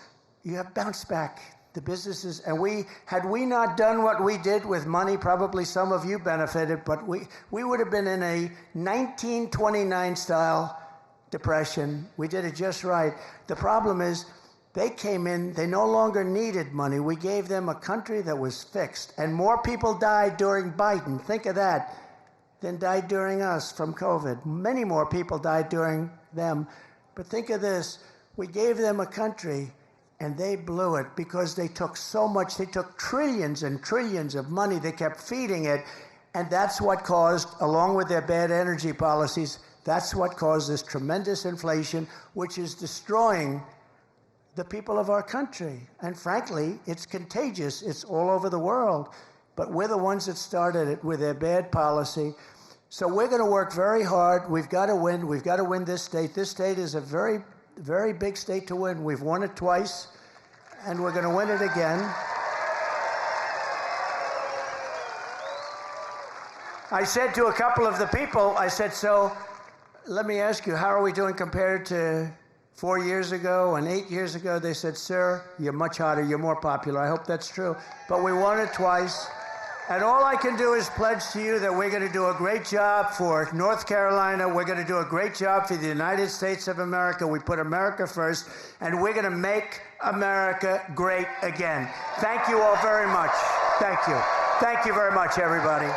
you have bounce-back. The businesses, and had we not done what we did with money, probably some of you benefited, but we would have been in a 1929-style depression. We did it just right. The problem is, they came in, they no longer needed money. We gave them a country that was fixed, and more people died during Biden, think of that, than died during us from COVID. Many more people died during them. But think of this, we gave them a country, and they blew it because they took so much. They took trillions and trillions of money. They kept feeding it. And that's what caused, along with their bad energy policies, that's what caused this tremendous inflation, which is destroying the people of our country. And frankly, it's contagious. It's all over the world. But we're the ones that started it with their bad policy. So we're going to work very hard. We've got to win. We've got to win this state. This state is a very big state to win. We've won it twice, and we're going to win it again. I said to a couple of the people, I said, so let me ask you, how are we doing compared to 4 years ago and 8 years ago? They said, sir, you're much hotter, you're more popular. I hope that's true. But we won it twice. And all I can do is pledge to you that we're going to do a great job for North Carolina. We're going to do a great job for the United States of America. We put America first, and we're going to make America great again. Thank you all very much. Thank you. Thank you very much, everybody.